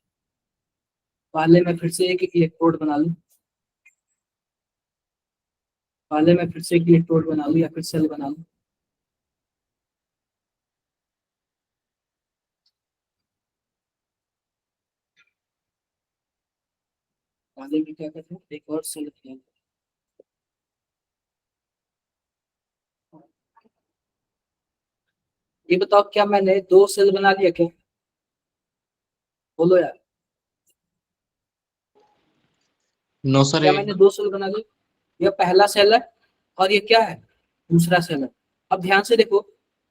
पहले मैं फिर से एक इलेक्ट्रोड बना लूं, पहले मैं फिर से एक इलेक्ट्रोड बना लूं या फिर सेल बना लूं। पहले में क्या करते हैं, एक और सेल बनाते हैं। ये बताओ क्या मैंने 2 सेल बना लिया क्या, बोलो यार, नो सर। क्या मैंने 2 सेल बना लिया। यह पहला सेल है और ये क्या है, दूसरा सेल है। अब ध्यान से देखो,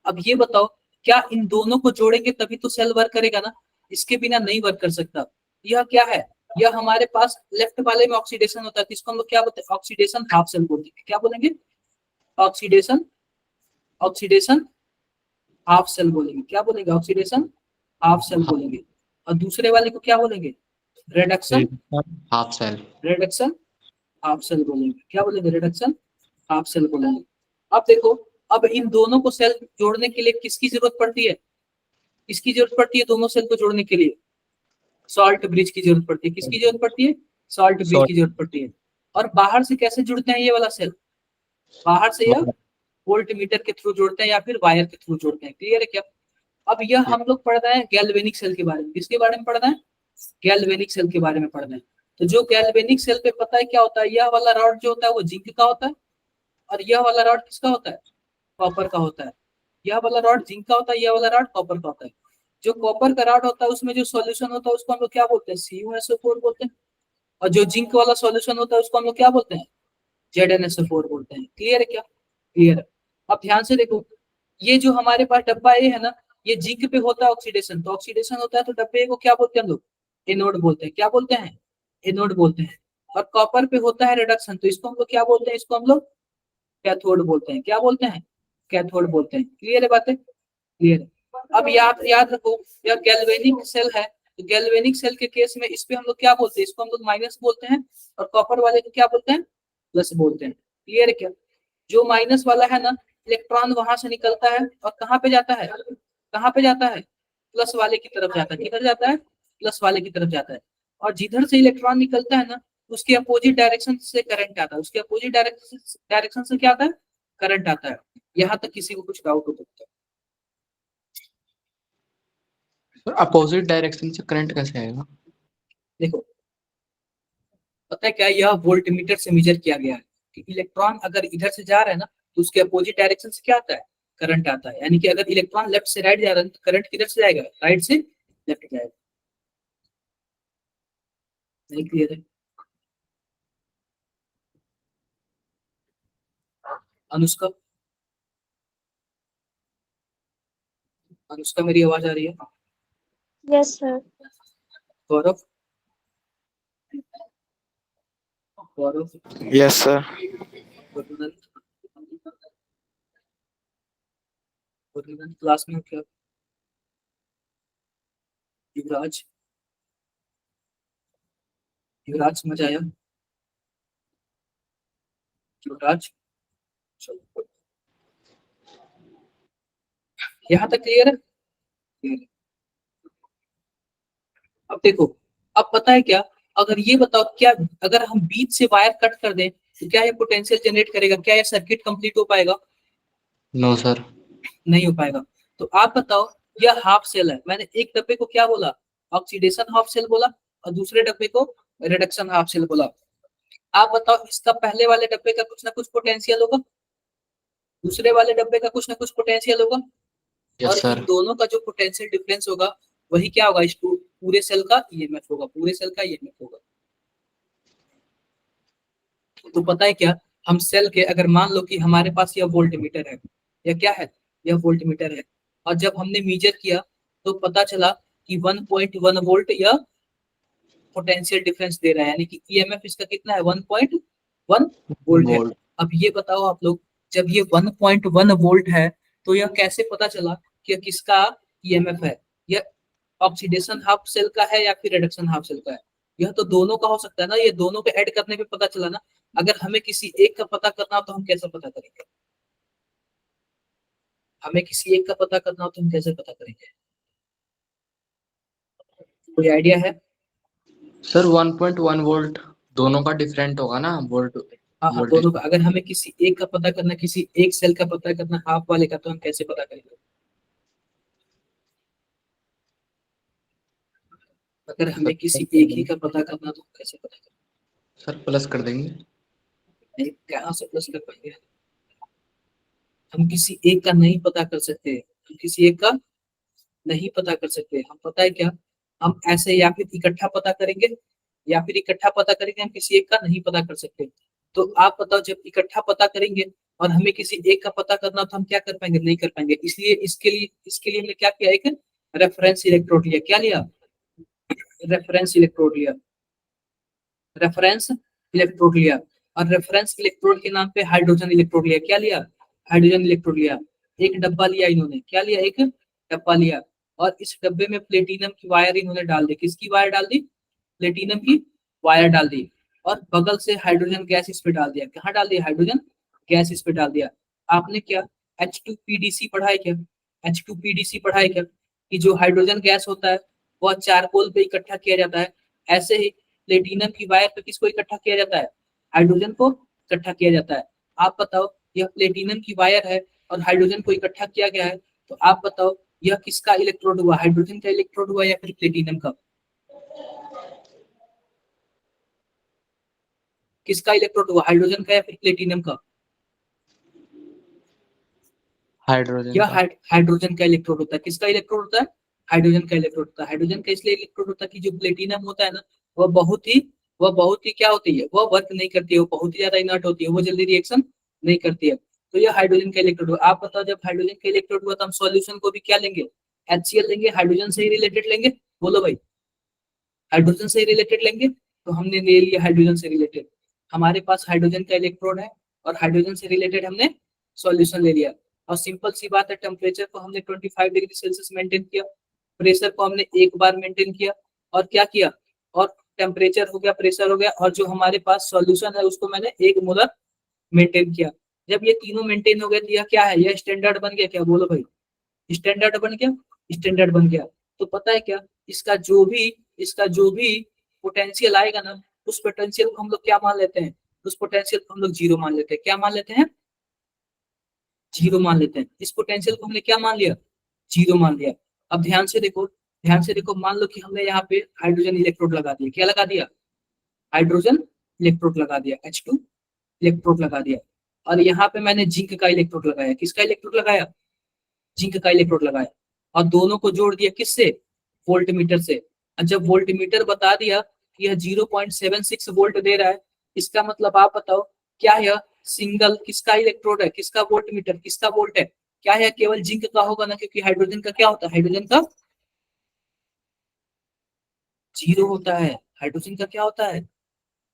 अब ये बताओ क्या इन दोनों को जोड़ेंगे तभी तो सेल वर्क करेगा ना, इसके बिना नहीं वर्क कर सकता। यह क्या है, यह हमारे पास लेफ्ट वाले में ऑक्सीडेशन होता है, इसको हम लोग क्या बोलते हैं, ऑक्सीडेशन हाफ सेल बोलते हैं। क्या बोलेंगे, ऑक्सीडेशन, ऑक्सीडेशन हाफ सेल बोलेंगे। क्या बोलेंगे, ऑक्सीडेशन हाफ सेल बोलेंगे। और दूसरे वाले को क्या बोलेंगे, reduction, half cell, reduction half cell बोलेंगे। क्या बोलेंगे, रिडक्शन हाफ सेल बोलेंगे। अब देखो, अब इन दोनों को सेल जोड़ने के लिए किसकी जरूरत पड़ती है, किसकी जरूरत पड़ती है दोनों सेल को जोड़ने के लिए, सॉल्ट ब्रिज की जरूरत पड़ती है। किसकी जरूरत पड़ती है, सॉल्ट ब्रिज की जरूरत पड़ती है। और बाहर से कैसे जुड़ते हैं ये वाला सेल, बाहर से या वोल्ट मीटर के थ्रू जोड़ते हैं या फिर वायर के थ्रू जोड़ते हैं। क्लियर है क्या। अब यह हम लोग पढ़ रहे हैं गैल्वेनिक सेल के बारे में। किसके बारे में पढ़ रहे हैं, गैल्वेनिक सेल के बारे में पढ़ रहे हैं। तो जो गैल्वेनिक सेल पे पता है क्या होता है, यह वाला रॉड जो होता है वो जिंक का होता है, और यह वाला रॉड किसका होता है, कॉपर का होता है। यह वाला रॉड जिंक का होता है, यह वाला रॉड कॉपर का होता है। जो कॉपर का रॉड होता है उसमें जो सॉल्यूशन होता है उसको हम लोग क्या बोलते हैं, CuSO4 बोलते हैं। और जो जिंक वाला सॉल्यूशन होता है उसको हम लोग क्या बोलते हैं, ZnSO4 बोलते हैं। क्लियर है क्या, क्लियर है। अब ध्यान से देखो, ये जो हमारे पास डब्बा ए है ना, ये जिंक पे होता है ऑक्सीडेशन, तो ऑक्सीडेशन होता है तो डब्बे ए को क्या बोलते हैं हम लोग, एनोड बोलते हैं। क्या बोलते हैं, एनोड बोलते हैं। और कॉपर पे होता है रिडक्शन, तो इसको हम लोग क्या बोलते हैं, इसको हम लोग कैथोड बोलते हैं। क्या बोलते हैं, कैथोड बोलते हैं। क्लियर है बातें, क्लियर है। अब याद याद रखो, यह गैल्वेनिक सेल है, तो गैल्वेनिक सेल के केस में इस पे हम लोग क्या बोलते हैं, इसको हम लोग माइनस बोलते हैं, और कॉपर वाले को क्या बोलते हैं, प्लस बोलते हैं। क्लियर है क्या। जो माइनस वाला है ना, इलेक्ट्रॉन वहां से निकलता है और कहाँ पे जाता है, कहाँ पे जाता है, प्लस वाले की तरफ जाता है। किधर जाता है, प्लस वाले की तरफ जाता है। और जिधर से इलेक्ट्रॉन निकलता है ना, उसके अपोजिट डायरेक्शन से करंट आता है, उसके अपोजिट डायरेक्शन से क्या आता है, करंट आता है। यहाँ तक किसी को कुछ डाउट हो सकता है। अपोजिट डायरेक्शन से करंट कैसे आएगा। देखो, पता है क्या, यह वोल्टमीटर से मेजर किया गया है कि इलेक्ट्रॉन अगर इधर से जा रहा है ना, तो उसके अपोजिट डायरेक्शन से क्या आता है, करंट आता है। यानी कि अगर इलेक्ट्रॉन लेफ्ट से राइट जा रहा है तो करंट किधर से जाएगा, राइट से लेफ्ट जाएगा। नहीं क्लियर है। अनुष्का, अनुष्का मेरी आवाज आ रही है। Yes, sir. गौरव, गौरव, Yes, sir. गुरु क्लास में हो क्या, युवराज, युवराज समझ आया, युवराज, चलो यहाँ तक क्लियर है। Clear है। अब देखो, अब पता है क्या, अगर ये बताओ, क्या अगर हम बीच से वायर कट कर दें तो क्या ये पोटेंशियल जनरेट करेगा, क्या ये सर्किट कंप्लीट हो पाएगा, नो सर, नहीं हो पाएगा। तो आप बताओ, यह हाफ सेल है, मैंने एक डब्बे को क्या बोला, ऑक्सीडेशन हाफ सेल बोला, और दूसरे डब्बे को रिडक्शन हाफ सेल बोला। आप बताओ, इसका पहले वाले डब्बे का कुछ ना कुछ पोटेंशियल होगा, दूसरे वाले डब्बे का कुछ ना कुछ पोटेंशियल होगा, और यस इन सर, दोनों का जो पोटेंशियल डिफरेंस होगा वही क्या होगा, इस पूरे सेल का ईएमएफ होगा, पूरे सेल का ईएमएफ होगा। तो पता है क्या, हम सेल के, अगर मान लो कि हमारे पास यह वोल्टमीटर है, यह क्या है, यह वोल्टमीटर है, और जब हमने मीजर किया तो पता चला कि 1.1 वोल्ट यह पोटेंशियल डिफरेंस दे रहा है, यानी कि ईएमएफ इसका कितना है, 1.1 वोल्ट है। वोल्ट। अब ये बताओ आप लोग, जब ये 1.1 वोल्ट है तो यह कैसे पता चला कि यह किसका ईएमएफ है, यह ऑक्सीडेशन हाफ सेल का है या फिर रिडक्शन हाफ सेल का है। यह तो दोनों का हो सकता है ना, ये दोनों को ऐड करने पे पता चला ना। अगर हमें किसी एक का पता करना हो तो हम कैसे पता करेंगे, हमें किसी एक का पता करना हो तो हम कैसे पता करेंगे, कोई आइडिया है। सर 1.1 वोल्ट दोनों का डिफरेंट होगा ना, वोल्ट हाँ हाँ, वोल्टेज। दोनों का। अगर हमें किसी एक का पता करना, किसी एक सेल का पता करना हाफ वाले का, तो हम कैसे पता करेंगे, अगर हमें किसी एक ही का पता करना तो हम कैसे पता करेंगे। सर प्लस कर देंगे। नहीं, कहाँ से प्लस कर पाएंगे, हम किसी एक का नहीं पता कर सकते, हम किसी एक का नहीं पता कर सकते। हम पता है क्या, हम ऐसे या फिर इकट्ठा पता करेंगे, या फिर इकट्ठा पता करेंगे, हम किसी एक का नहीं पता कर सकते। तो आप बताओ, जब इकट्ठा पता करेंगे और हमें किसी एक का पता करना, तो हम क्या कर पाएंगे, नहीं कर पाएंगे। इसलिए इसके लिए हमने क्या किया, एक रेफरेंस इलेक्ट्रोड लिया। क्या लिया, रेफरेंस इलेक्ट्रोड लिया। रेफरेंस इलेक्ट्रोड लिया, और रेफरेंस इलेक्ट्रोड के नाम पे हाइड्रोजन इलेक्ट्रोड लिया। क्या लिया? हाइड्रोजन इलेक्ट्रोड लिया। एक डब्बा लिया इन्होंने, क्या लिया? एक डब्बा लिया, और इस डब्बे में प्लेटिनम की वायर इन्होंने डाल दी। किसकी वायर डाल दी? प्लेटिनम की वायर डाल दी, और बगल से हाइड्रोजन गैस इस पे डाल दिया। कहाँ डाल दिया? हाइड्रोजन गैस इस पे डाल दिया। आपने क्या H2PDC पढ़ा है क्या? H2PDC पढ़ा है क्या? कि जो हाइड्रोजन गैस होता है वह चारकोल पे इकट्ठा किया जाता है। ऐसे ही प्लेटिनम की वायर पे किसको इकट्ठा किया जाता है? हाइड्रोजन को इकट्ठा किया जाता है। आप बताओ, यह प्लेटिनम की वायर है और हाइड्रोजन को इकट्ठा किया गया है, तो आप बताओ यह किसका इलेक्ट्रोड हुआ? हाइड्रोजन का इलेक्ट्रोड हुआ या फिर प्लेटिनम का? किसका इलेक्ट्रोड हुआ? हाइड्रोजन का या फिर प्लेटिनम का? हाइड्रोजन यह का। हाइड्रोजन का इलेक्ट्रोड होता है। किसका इलेक्ट्रोड होता है? हाइड्रोजन का इलेक्ट्रोड होता है। हाइड्रोजन का इसलिए इलेक्ट्रोड होता है कि जो प्लेटिनम होता है ना, वह बहुत ही क्या होती है? वह वर्क नहीं करती है, वो बहुत ही ज्यादा इनर्ट होती है, वो जल्दी रिएक्शन नहीं करती है। तो यह हाइड्रोजन का इलेक्ट्रोड हुआ। आप बताओ, जब हाइड्रोजन का इलेक्ट्रोड हुआ तो हम सॉल्यूशन को भी क्या लेंगे? HCl लेंगे, हाइड्रोजन से ही रिलेटेड लेंगे। बोलो भाई, हाइड्रोजन से रिलेटेड लेंगे, तो हमने ले लिया हाइड्रोजन से रिलेटेड। हमारे पास हाइड्रोजन का इलेक्ट्रोड है और हाइड्रोजन से रिलेटेड हमने सॉल्यूशन ले लिया। और सिंपल सी बात है, टेम्परेचर को हमने 25 डिग्री सेल्सियस मेंटेन किया, प्रेशर को हमने एक बार मेंटेन किया, और क्या किया? और टेम्परेचर हो गया, प्रेशर हो गया, और जो हमारे पास सॉल्यूशन है उसको मैंने 1 मोलर मेंटेन किया। जब ये तीनों मेंटेन हो गए तो यह क्या है? यह स्टैंडर्ड बन गया क्या? बोलो भाई, स्टैंडर्ड बन गया। स्टैंडर्ड बन गया, तो पता है क्या, इसका जो भी पोटेंशियल आएगा ना, उस पोटेंशियल को हम लोग क्या मान लेते हैं? उस पोटेंशियल को हम लोग जीरो मान लेते हैं। क्या मान लेते हैं? जीरो मान लेते हैं। इस पोटेंशियल को हमने क्या मान लिया? जीरो मान लिया। अब ध्यान से देखो, ध्यान से देखो, मान लो कि हमने यहाँ पे हाइड्रोजन इलेक्ट्रोड लगा दिया। क्या लगा दिया? हाइड्रोजन इलेक्ट्रोड लगा दिया, H2 इलेक्ट्रोड लगा दिया। और यहाँ पे मैंने जिंक का इलेक्ट्रोड लगाया। किसका इलेक्ट्रोड लगाया? जिंक का इलेक्ट्रोड लगाया, और दोनों को जोड़ दिया किससे? वोल्ट मीटर से। और जब वोल्ट मीटर बता दिया कि यह 0.76 वोल्ट दे रहा है, इसका मतलब आप बताओ, क्या यह सिंगल किसका इलेक्ट्रोड है? किसका वोल्ट मीटर, किसका वोल्ट है? क्या यह केवल जिंक का होगा ना? क्योंकि हाइड्रोजन का क्या होता है? हाइड्रोजन का जीरो होता है। हाइड्रोजन का क्या होता है?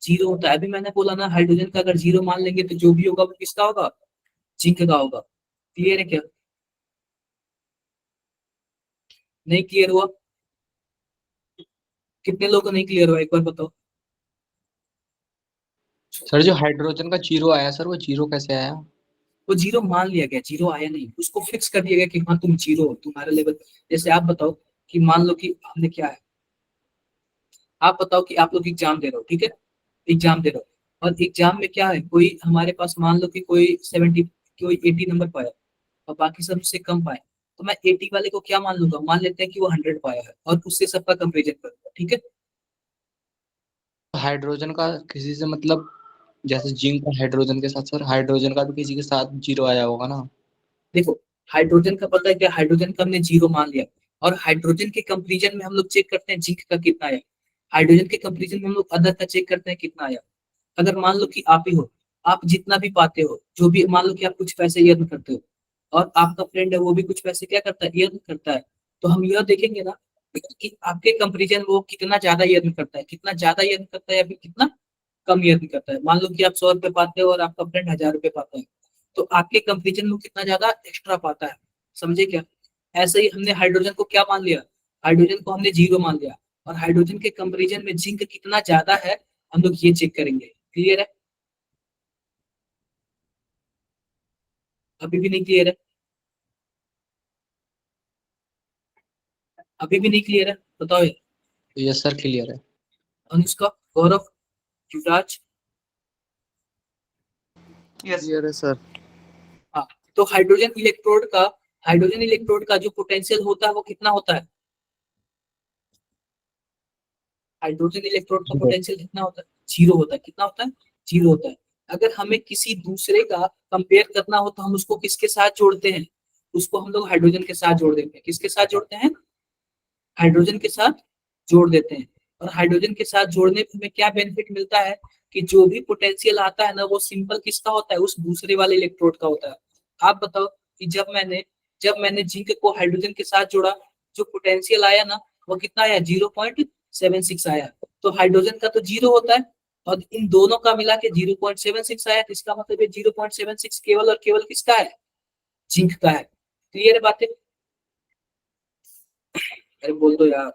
जीरो होता है। अभी मैंने बोला ना, हाइड्रोजन का अगर जीरो मान लेंगे तो जो भी होगा वो किसका होगा? जिंक का होगा। क्लियर है क्या? नहीं क्लियर हुआ? कितने लोगों को नहीं क्लियर हुआ, एक बार बताओ। सर जो हाइड्रोजन का जीरो आया सर, वो जीरो कैसे आया? वो जीरो मान लिया गया, जीरो आया नहीं, उसको फिक्स कर दिया गया कि हाँ तुम जीरो हो, तुम्हारा लेवल। जैसे आप बताओ कि मान लो कि हमने क्या है, आप बताओ कि आप लोग एग्जाम दे रहे हो, ठीक है? एग्जाम दे रहे हो, और एग्जाम में क्या है, कोई हमारे पास मान लो कि कोई 70, कोई 80 नंबर पाया, और बाकी सब उससे कम पाए, तो मैं 80 वाले को क्या मान लूंगा? मान लेते हैं कि वो 100 पाया है, और उससे सबका कंपेरिजन करूंगा, ठीक है? हाइड्रोजन का किसी से मतलब, जैसे जिंक का हाइड्रोजन के साथ, सर हाइड्रोजन का भी किसी के साथ जीरो आया होगा ना? देखो, हाइड्रोजन का पता है क्या, हाइड्रोजन का हमने जीरो मान लिया, और हाइड्रोजन के कंपेरिजन में हम लोग चेक करते हैं जिंक का कितना आया। हाइड्रोजन के कंपेरिजन में हम लोग अदर का चेक करते हैं कितना आया। अगर मान लो कि आप ही हो, आप जितना भी पाते हो, जो भी, मान लो कि आप कुछ पैसे अर्न करते हो, और आपका फ्रेंड है वो भी कुछ पैसे क्या करता है? अर्न करता है, तो हम यह देखेंगे ना कि आपके कंपेरिजन वो कितना ज्यादा अर्न करता है, कितना ज्यादा अर्न करता है, या फिर कितना कम अर्न करता है। मान लो कि आप 100 रुपए पाते हो और आपका फ्रेंड 1000 रुपए पाता है, तो आपके कंपेरिजन में कितना ज्यादा एक्स्ट्रा पाता है। समझे क्या? ऐसे ही हमने हाइड्रोजन को क्या मान लिया? हाइड्रोजन को हमने जीरो मान लिया, और हाइड्रोजन के कंपेरिजन में जिंक कितना ज्यादा है, हम लोग ये चेक करेंगे। क्लियर है? अभी भी नहीं क्लियर है? अभी भी नहीं क्लियर है? बताओ ये। यस सर, क्लियर है। अनुष्का, गौरव, युवराज। क्लियर है सर। हाँ, तो हाइड्रोजन इलेक्ट्रोड का जो पोटेंशियल होता है वो कितना होता है? हाइड्रोजन इलेक्ट्रोड का जीरो। पोटेंशियल कितना होता है? जीरो होता है। कितना होता है? जीरो होता है। अगर हमें किसी दूसरे का कंपेयर करना हो तो हम उसको किसके साथ जोड़ते हैं? उसको हम लोग हाइड्रोजन के साथ जोड़ देते हैं। किसके साथ जोड़ते हैं? हाइड्रोजन के साथ जोड़ देते हैं। और हाइड्रोजन के साथ जोड़ने पे हमें क्या बेनिफिट मिलता है कि जो भी पोटेंशियल आता है ना, वो सिंपल किसका होता है? उस दूसरे वाले इलेक्ट्रोड का होता है। आप बताओ कि जब मैंने जिंक को हाइड्रोजन के साथ जोड़ा, जो पोटेंशियल आया ना, वो कितना आया? 0.76 आया। तो हाइड्रोजन का तो जीरो होता है, और इन दोनों का मिला के 0.76 आया, तो इसका मतलब ये 0.76 केवल और केवल किसका है, जिंक का है। क्लियर है बातें? अरे बोल दो यार।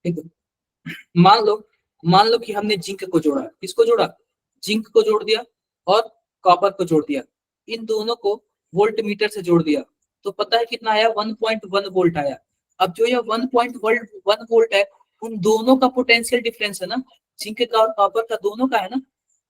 ठीक है, मान लो कि हमने जिंक को जोड़ा, किसको जोड़ा, जिंक को जोड़ दिया और कॉपर को जोड़ दिया, इन दोनों को वोल्ट मीटर से जोड़ दिया, तो पता है कितना आया, 1.1 वोल्ट आया। अब जो यह 1.1 वोल्ट है, उन दोनों का पोटेंशियल डिफरेंस है ना, जिंक का और कॉपर का दोनों का है ना,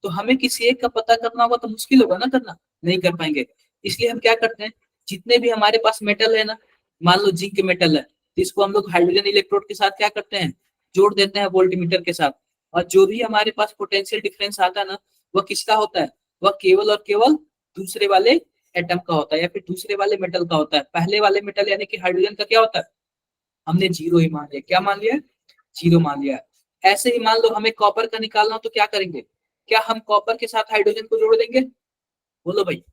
तो हमें किसी एक का पता करना होगा तो मुश्किल होगा ना करना, नहीं कर पाएंगे। इसलिए हम क्या करते हैं, जितने भी हमारे पास मेटल है ना, मान लो जिंक मेटल है, तो इसको हम लोग हाइड्रोजन इलेक्ट्रोड के साथ क्या करते हैं, जोड़ देते हैं वोल्ट मीटर के साथ। और जो भी हमारे पास पोटेंशियल डिफरेंस आता है ना, वह किसका होता है, वह केवल और केवल दूसरे वाले एटम का होता है या फिर दूसरे वाले मेटल का होता है। पहले वाले मेटल यानी कि हाइड्रोजन का क्या होता है, हमने जीरो ही मान लिया। क्या मान लिया, जीरो मान लिया। ऐसे ही मान लो हमें कॉपर का निकालना हो तो क्या करेंगे, क्या हम कॉपर के साथ हाइड्रोजन को जोड़ देंगे, बोलो भाई।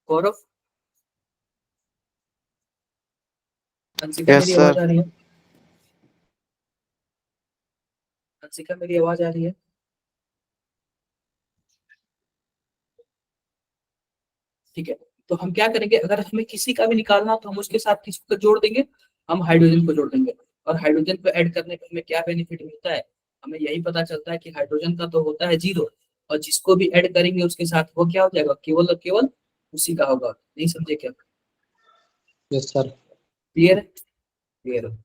गौरव, अंशिका मेरी आवाज आ रही है, अंशिका मेरी आवाज आ रही है? ठीक है, तो हम क्या करेंगे, अगर हमें किसी का भी निकालना हो तो हम उसके साथ किसको जोड़ देंगे, हम हाइड्रोजन को जोड़ देंगे। और हाइड्रोजन को ऐड करने पर हमें क्या बेनिफिट मिलता है, हमें यही पता चलता है कि हाइड्रोजन का तो होता है जीरो, और जिसको भी ऐड करेंगे उसके साथ वो क्या हो जाएगा, केवल और केवल उसी का होगा। नहीं समझे क्या? Yes sir. क्लियर है? क्लियर है।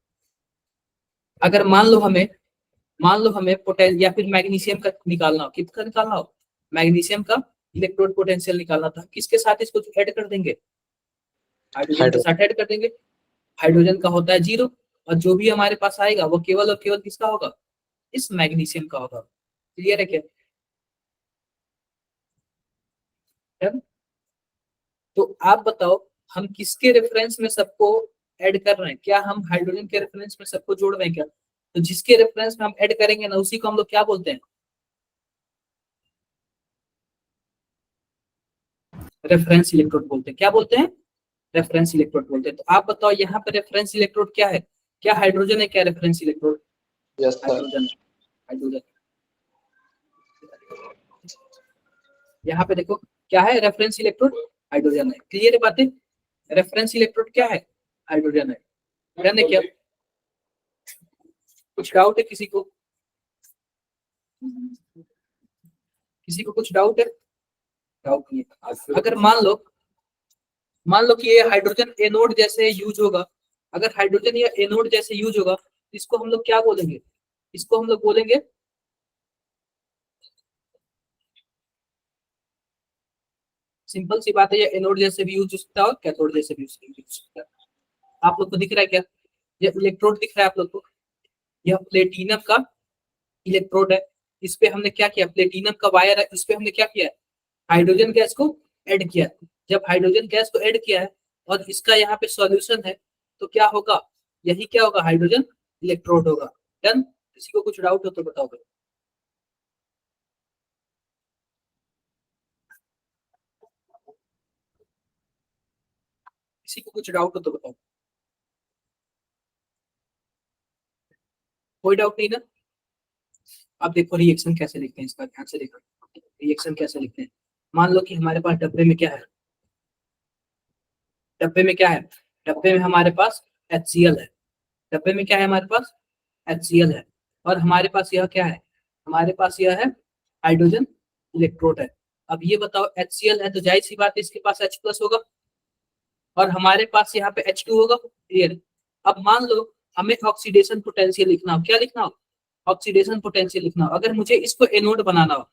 अगर मान लो हमें पोटेंशियल या फिर मैग्नीशियम का निकालना हो, किसका निकालना हो, मैग्नीशियम का इलेक्ट्रोड पोटेंशियल निकालना था, किसके साथ इसको ऐड कर देंगे, हाइड्रोजन के साथ ऐड कर देंगे। हाइड्रोजन का होता है जीरो, और जो भी हमारे पास आएगा वो केवल और केवल किसका होगा, इस मैग्नीशियम का होगा। क्लियर है क्या? है? तो आप बताओ, हम किसके रेफरेंस में सबको ऐड कर रहे हैं, क्या हम हाइड्रोजन के रेफरेंस में सबको जोड़ रहे हैं क्या, तो जिसके रेफरेंस में हम ऐड करेंगे ना, उसी को हम लोग क्या बोलते हैं, रेफरेंस इलेक्ट्रोड बोलते हैं। क्या बोलते हैं, रेफरेंस इलेक्ट्रोड बोलते हैं। तो आप बताओ यहाँ पे रेफरेंस इलेक्ट्रोड क्या है, क्या हाइड्रोजन है, क्या reference electrode, yes sir. Hydrogen, hydrogen. यहाँ पे देखो क्या है, रेफरेंस इलेक्ट्रोड हाइड्रोजन है। क्लियर है बातें? रेफरेंस इलेक्ट्रोड क्या है, हाइड्रोजन है। ध्यान है क्या? कुछ डाउट है किसी को, किसी को कुछ डाउट है? डाउट नहीं है। अगर मान लो कि ये हाइड्रोजन एनोड जैसे यूज होगा, अगर हाइड्रोजन या एनोड जैसे यूज होगा, इसको हम लोग क्या बोलेंगे, इसको हम लोग बोलेंगे, सिंपल सी बात है, ये एनोड जैसे भी यूज हो सकता है और कैथोड जैसे भी यूज हो सकता है। आप लोग को दिख रहा है क्या, ये इलेक्ट्रोड दिख रहा है आप लोग को, यह प्लेटिनम का इलेक्ट्रोड है। इस पे हमने क्या किया, प्लेटिनम का वायर है, इस पे हमने क्या किया, हाइड्रोजन गैस को ऐड किया। जब हाइड्रोजन गैस को ऐड किया है और इसका यहाँ पे सॉल्यूशन है, तो क्या होगा, यही क्या होगा, हाइड्रोजन इलेक्ट्रोड होगा। डन? किसी को कुछ डाउट हो तो बताओ भाई। किसी को कुछ डाउट हो तो बताओ। कोई डाउट नहीं ना? अब देखो रिएक्शन कैसे लिखते हैं, इसका ध्यान से देखो, रिएक्शन कैसे लिखते हैं। मान लो कि हमारे पास डब्बे में क्या है, डब्बे में क्या है, डब्बे में हमारे पास HCl है, डब्बे में क्या है हमारे पास, HCl है, और हमारे पास यह क्या है, हमारे पास यह है हाइड्रोजन इलेक्ट्रोड है। अब ये बताओ HCl है तो जाहिर सी बात है इसके पास H प्लस होगा, और हमारे पास यहाँ पे H2 होगा। क्लियर? अब मान लो हमें ऑक्सीडेशन पोटेंशियल लिखना हो, क्या लिखना हो, ऑक्सीडेशन पोटेंशियल लिखना हो। अगर मुझे इसको एनोड बनाना हो,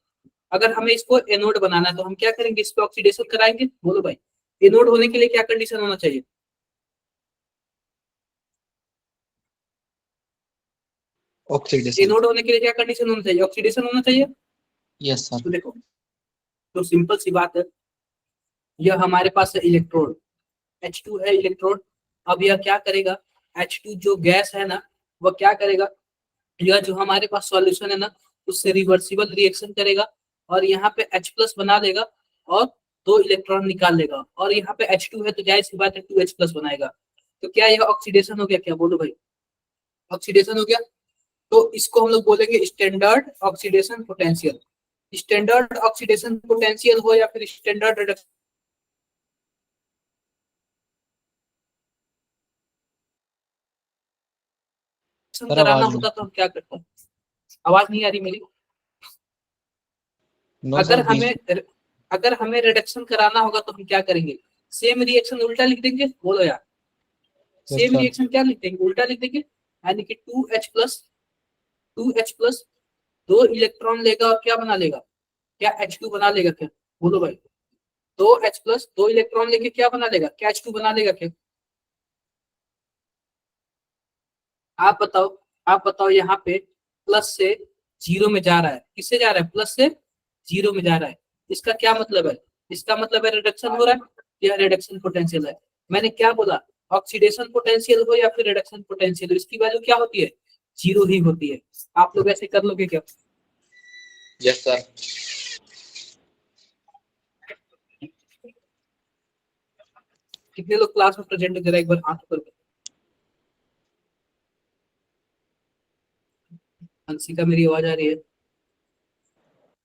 अगर हमें इसको एनोड बनाना है तो हम क्या करेंगे, इस पे ऑक्सीडेशन कराएंगे। बोलो भाई, एनोड होने के लिए क्या कंडीशन होना चाहिए, ऑक्सीडेशन। एनोड होने के लिए क्या कंडीशन होना चाहिए, ऑक्सीडेशन होना चाहिए। Yes sir. तो देखो, तो सिंपल सी बात है, यह हमारे पास है इलेक्ट्रोड, H2 है इलेक्ट्रोड। अब यह क्या करेगा, H2 जो गैस है ना, वह क्या करेगा, यह जो हमारे पास सॉल्यूशन है ना, उससे रिवर्सिबल रिएक्शन करेगा और यहाँ पे H प्लस बना देगा और 2 इलेक्ट्रॉन निकाल लेगा, और यहाँ पे H2 है तो जाहिर सी बात है 2H प्लस बनाएगा। तो क्या यह ऑक्सीडेशन हो गया क्या, बोलो भाई। ऑक्सीडेशन हो गया, तो इसको हम लोग बोलेंगे standard oxidation potential. Standard oxidation potential हो या फिर स्टैंडर्ड रिडक्शन कराना आवाज होगा तो हम क्या करते हैं? आवाज नहीं आ रही मेरी? नो अगर सर, हमें अगर हमें रिडक्शन कराना होगा तो हम क्या करेंगे? सेम रिएक्शन उल्टा लिख देंगे, बोलो यार। Same sir. रिएक्शन क्या लिख देंगे? उल्टा लिख देंगे, यानी कि 2H प्लस 2 इलेक्ट्रॉन लेगा और क्या बना लेगा? क्या H2 बना लेगा क्या? बोलो भाई। 2H प्लस 2 इलेक्ट्रॉन लेके क्या बना लेगा? क्या H2 बना लेगा क्या? आप बताओ, आप बताओ। यहाँ पे प्लस से जीरो में जा रहा है, किससे जा रहा है? प्लस से जीरो में जा रहा है। इसका क्या मतलब है? इसका मतलब है रिडक्शन हो रहा है या रिडक्शन पोटेंशियल है। मैंने क्या बोला? ऑक्सीडेशन पोटेंशियल हो या फिर रिडक्शन पोटेंशियल हो, इसकी वैल्यू क्या होती है? जीरो ही होती है। आप लोग ऐसे कर लोगे क्या? Yes sir. कितने लोग क्लास में प्रेजेंट जरा एक बार हाथ ऊपर करो। अंशिका, मेरी आवाज आ रही है?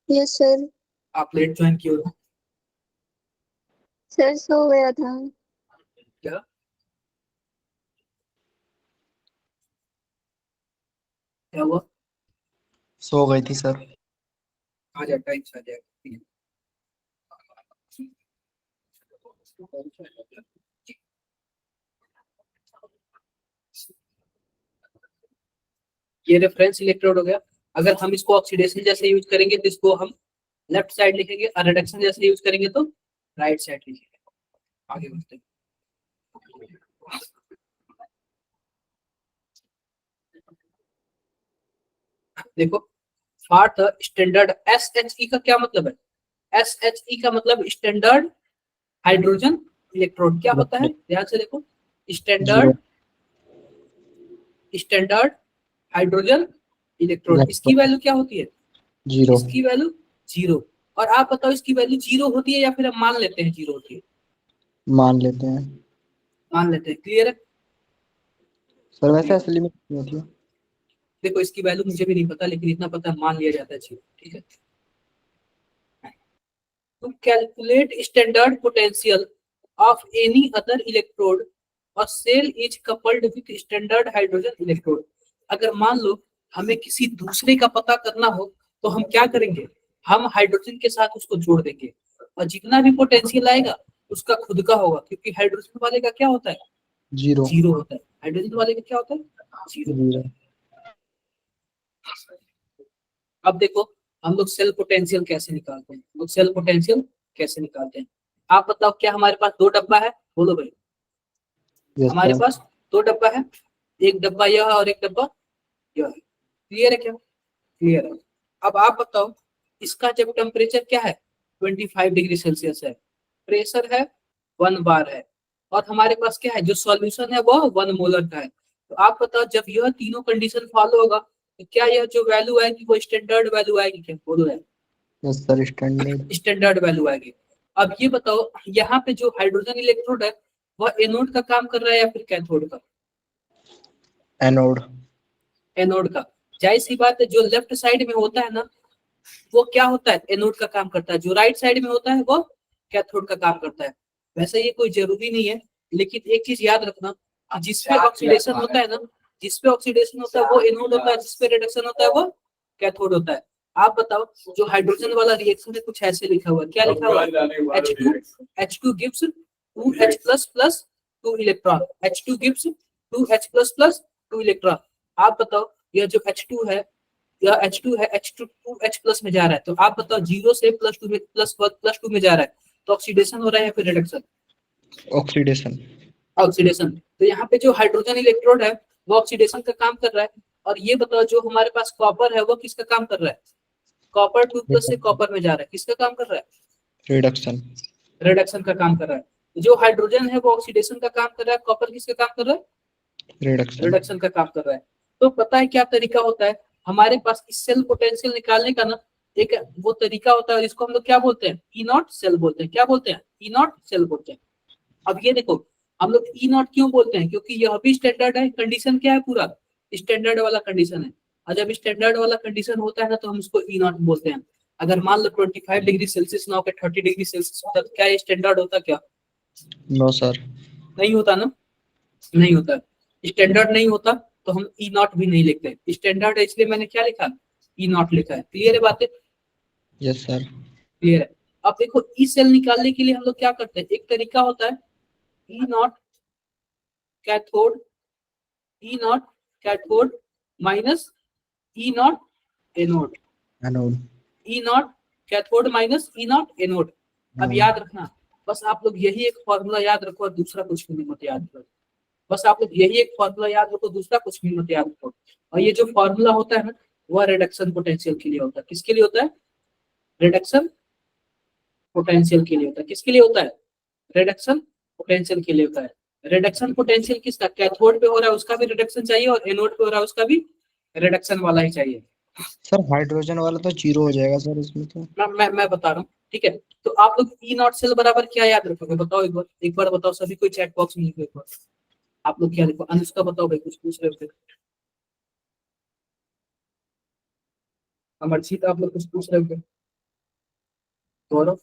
Yes sir. आप लेट ज्वाइन किए हो सर सो गया था। क्या? क्या हुआ? सो गई थी सर। आ जाए, टाइम से आ जाएगा। ये रेफरेंस इलेक्ट्रोड हो गया। अगर हम इसको ऑक्सीडेशन जैसे यूज करेंगे तो इसको हम लेफ्ट साइड लिखेंगे, और रिडक्शन जैसे यूज करेंगे तो राइट साइड लिखेंगे। आगे बढ़ते हैं। देखो, पार्ट स्टैंडर्ड SHE का क्या मतलब है? SHE का मतलब स्टैंडर्ड हाइड्रोजन इलेक्ट्रोड। क्या होता है? ध्यान से देखो, zero. Standard standard hydrogen electrode. इसकी वैल्यू क्या होती है? जीरो। इसकी वैल्यू जीरो। और आप बताओ, इसकी वैल्यू जीरो होती है या फिर हम मान लेते हैं जीरो होती है? मान लेते हैं मान लेते हैं। क्लियर है? सर। वैसे असली में कितनी होती है? देखो, इसकी वैल्यू मुझे भी नहीं पता, लेकिन इतना पता है, मान लिया जाता है जीरो। ठीक है। To calculate standard potential of any other electrode, a cell is coupled with standard hydrogen electrode. अगर मान लो हमें किसी दूसरे का पता करना हो तो हम क्या करेंगे? हम हाइड्रोजन के साथ उसको जोड़ देंगे, और जितना भी पोटेंशियल आएगा उसका खुद का होगा, क्योंकि हाइड्रोजन वाले का क्या होता है? जीरो। जीरो होता है। हाइड्रोजन वाले का क्या होता है? जीरो। जीरो। अब देखो, हम लोग सेल पोटेंशियल कैसे निकालते हैं? हम लोग सेल पोटेंशियल कैसे निकालते हैं? आप बताओ, क्या हमारे पास दो डब्बा है? बोलो भाई। यस हमारे सर। पास दो डब्बा है, एक डब्बा यह है और एक डब्बा यह है। क्लियर है क्या? क्लियर है। अब आप बताओ, इसका जब टेम्परेचर क्या है? 25 डिग्री सेल्सियस है, प्रेशर है 1 बार है, और हमारे पास क्या है? जो सॉल्यूशन है वो 1 मोलर का है। तो आप बताओ, जब यह तीनों कंडीशन फॉलो होगा तो क्या यह जो वैल्यू आएगी वो स्टैंडर्ड वैल्यू आएगी क्या? बोलो यार। Yes sir, standard. Standard value आएगी। अब ये बताओ, यहाँ पे जो हाइड्रोजन इलेक्ट्रोड है वह एनोड का काम कर रहा है या फिर कैथोड का? एनोड। एनोड का। जाहिर सी बात है, जो लेफ्ट साइड में होता है ना, वो क्या होता है? एनोड का काम करता है। जो राइट साइड में होता है वो कैथोड का काम करता है। वैसे ये कोई जरूरी नहीं है, लेकिन एक चीज याद रखना, जिसपे ऑक्सीडेशन होता है ना, जिसपे ऑक्सीडेशन होता है वो एनोड होता है, जिसपे रिडक्शन होता है वो कैथोड होता है। आप बताओ, जो हाइड्रोजन वाला रिएक्शन है कुछ ऐसे लिखा हुआ है। क्या लिखा हुआ है? H2 gives 2H plus 2 electron. H2 gives 2H plus 2 electron. आप बताओ, यह जो H2 है, यह H2 है, H2 2H प्लस में जा रहा है, तो आप बताओ जीरो से +2 में +2 में जा रहा है, तो ऑक्सीडेशन हो रहा है या फिर रिडक्शन? ऑक्सीडेशन। ऑक्सीडेशन। तो यहाँ पे जो हाइड्रोजन इलेक्ट्रोड है वो ऑक्सीडेशन का काम कर रहा है। और ये बताओ, जो हमारे पास कॉपर है वो किसका काम कर रहा है? कॉपर 2+ से कॉपर में जा रहा है, किसका काम कर रहा है? रिडक्शन। रिडक्शन का काम कर रहा है। तो जो हाइड्रोजन है वो ऑक्सीडेशन का काम कर रहा है, कॉपर किसका काम कर रहा है? रिडक्शन। रिडक्शन का काम कर रहा है। तो पता है क्या तरीका होता है हमारे पास इस सेल पोटेंशियल निकालने का ना? एक वो तरीका होता है जिसको हम लोग क्या बोलते हैं? ई नॉट सेल बोलते हैं। क्या बोलते हैं? ई नॉट सेल बोलते हैं। अब ये देखो, हम लोग ई नॉट क्यों बोलते हैं? क्योंकि यह भी स्टैंडर्ड है। कंडीशन क्या है पूरा? स्टैंडर्ड वाला कंडीशन है, और जब स्टैंडर्ड वाला कंडीशन होता है ना तो हम उसको ई नॉट बोलते हैं। अगर मान लो 25 डिग्री सेल्सियस ना होकर 30 डिग्री सेल्सियस होता तो क्या ये स्टैंडर्ड होता? क्या नो सर। नहीं होता ना, नहीं होता। स्टैंडर्ड नहीं होता तो हम ई नॉट भी नहीं लिखते, स्टैंडर्ड है इसलिए मैंने क्या लिखा, ई नॉट लिखा है। क्लियर है बातें? Yes sir. क्लियर है। अब देखो ई सेल निकालने के लिए हम लोग क्या करते हैं, एक तरीका होता है E naught cathode, E naught cathode minus E naught anode, anode. E naught cathode minus E naught anode. अब याद रखना, बस आप लोग यही एक फॉर्मूला याद रखो और दूसरा कुछ भी मत याद रखो। बस आप लोग यही एक फॉर्मूला याद रखो, दूसरा कुछ भी मत याद रखो। और ये जो फॉर्मूला होता है ना, वह रिडक्शन पोटेंशियल के लिए होता है। किसके लिए होता है? रिडक्शन पोटेंशियल के लिए होता है। किसके लिए होता है? रिडक्शन पोटेंशियल के लिए होता है। रिडक्शन पोटेंशियल किसका? कैथोड पे हो रहा है उसका भी रिडक्शन चाहिए, और एनोड पे हो रहा है उसका भी रिडक्शन वाला ही चाहिए। सर हाइड्रोजन वाला तो जीरो हो जाएगा सर इसमें तो। मैं बता रहा हूँ, ठीक है। तो आप लोग ई नॉट सेल बराबर क्या याद रखोगे? बताओ एक बार बताओ सभी, कोई चैट बॉक्स में लिखो एक बार। आप लोग क्या लिखो? अनुष्का बताओ भाई, कुछ पूछ रहे हो? अमरजीत आप लोग कुछ पूछ रहे हो? गौरव?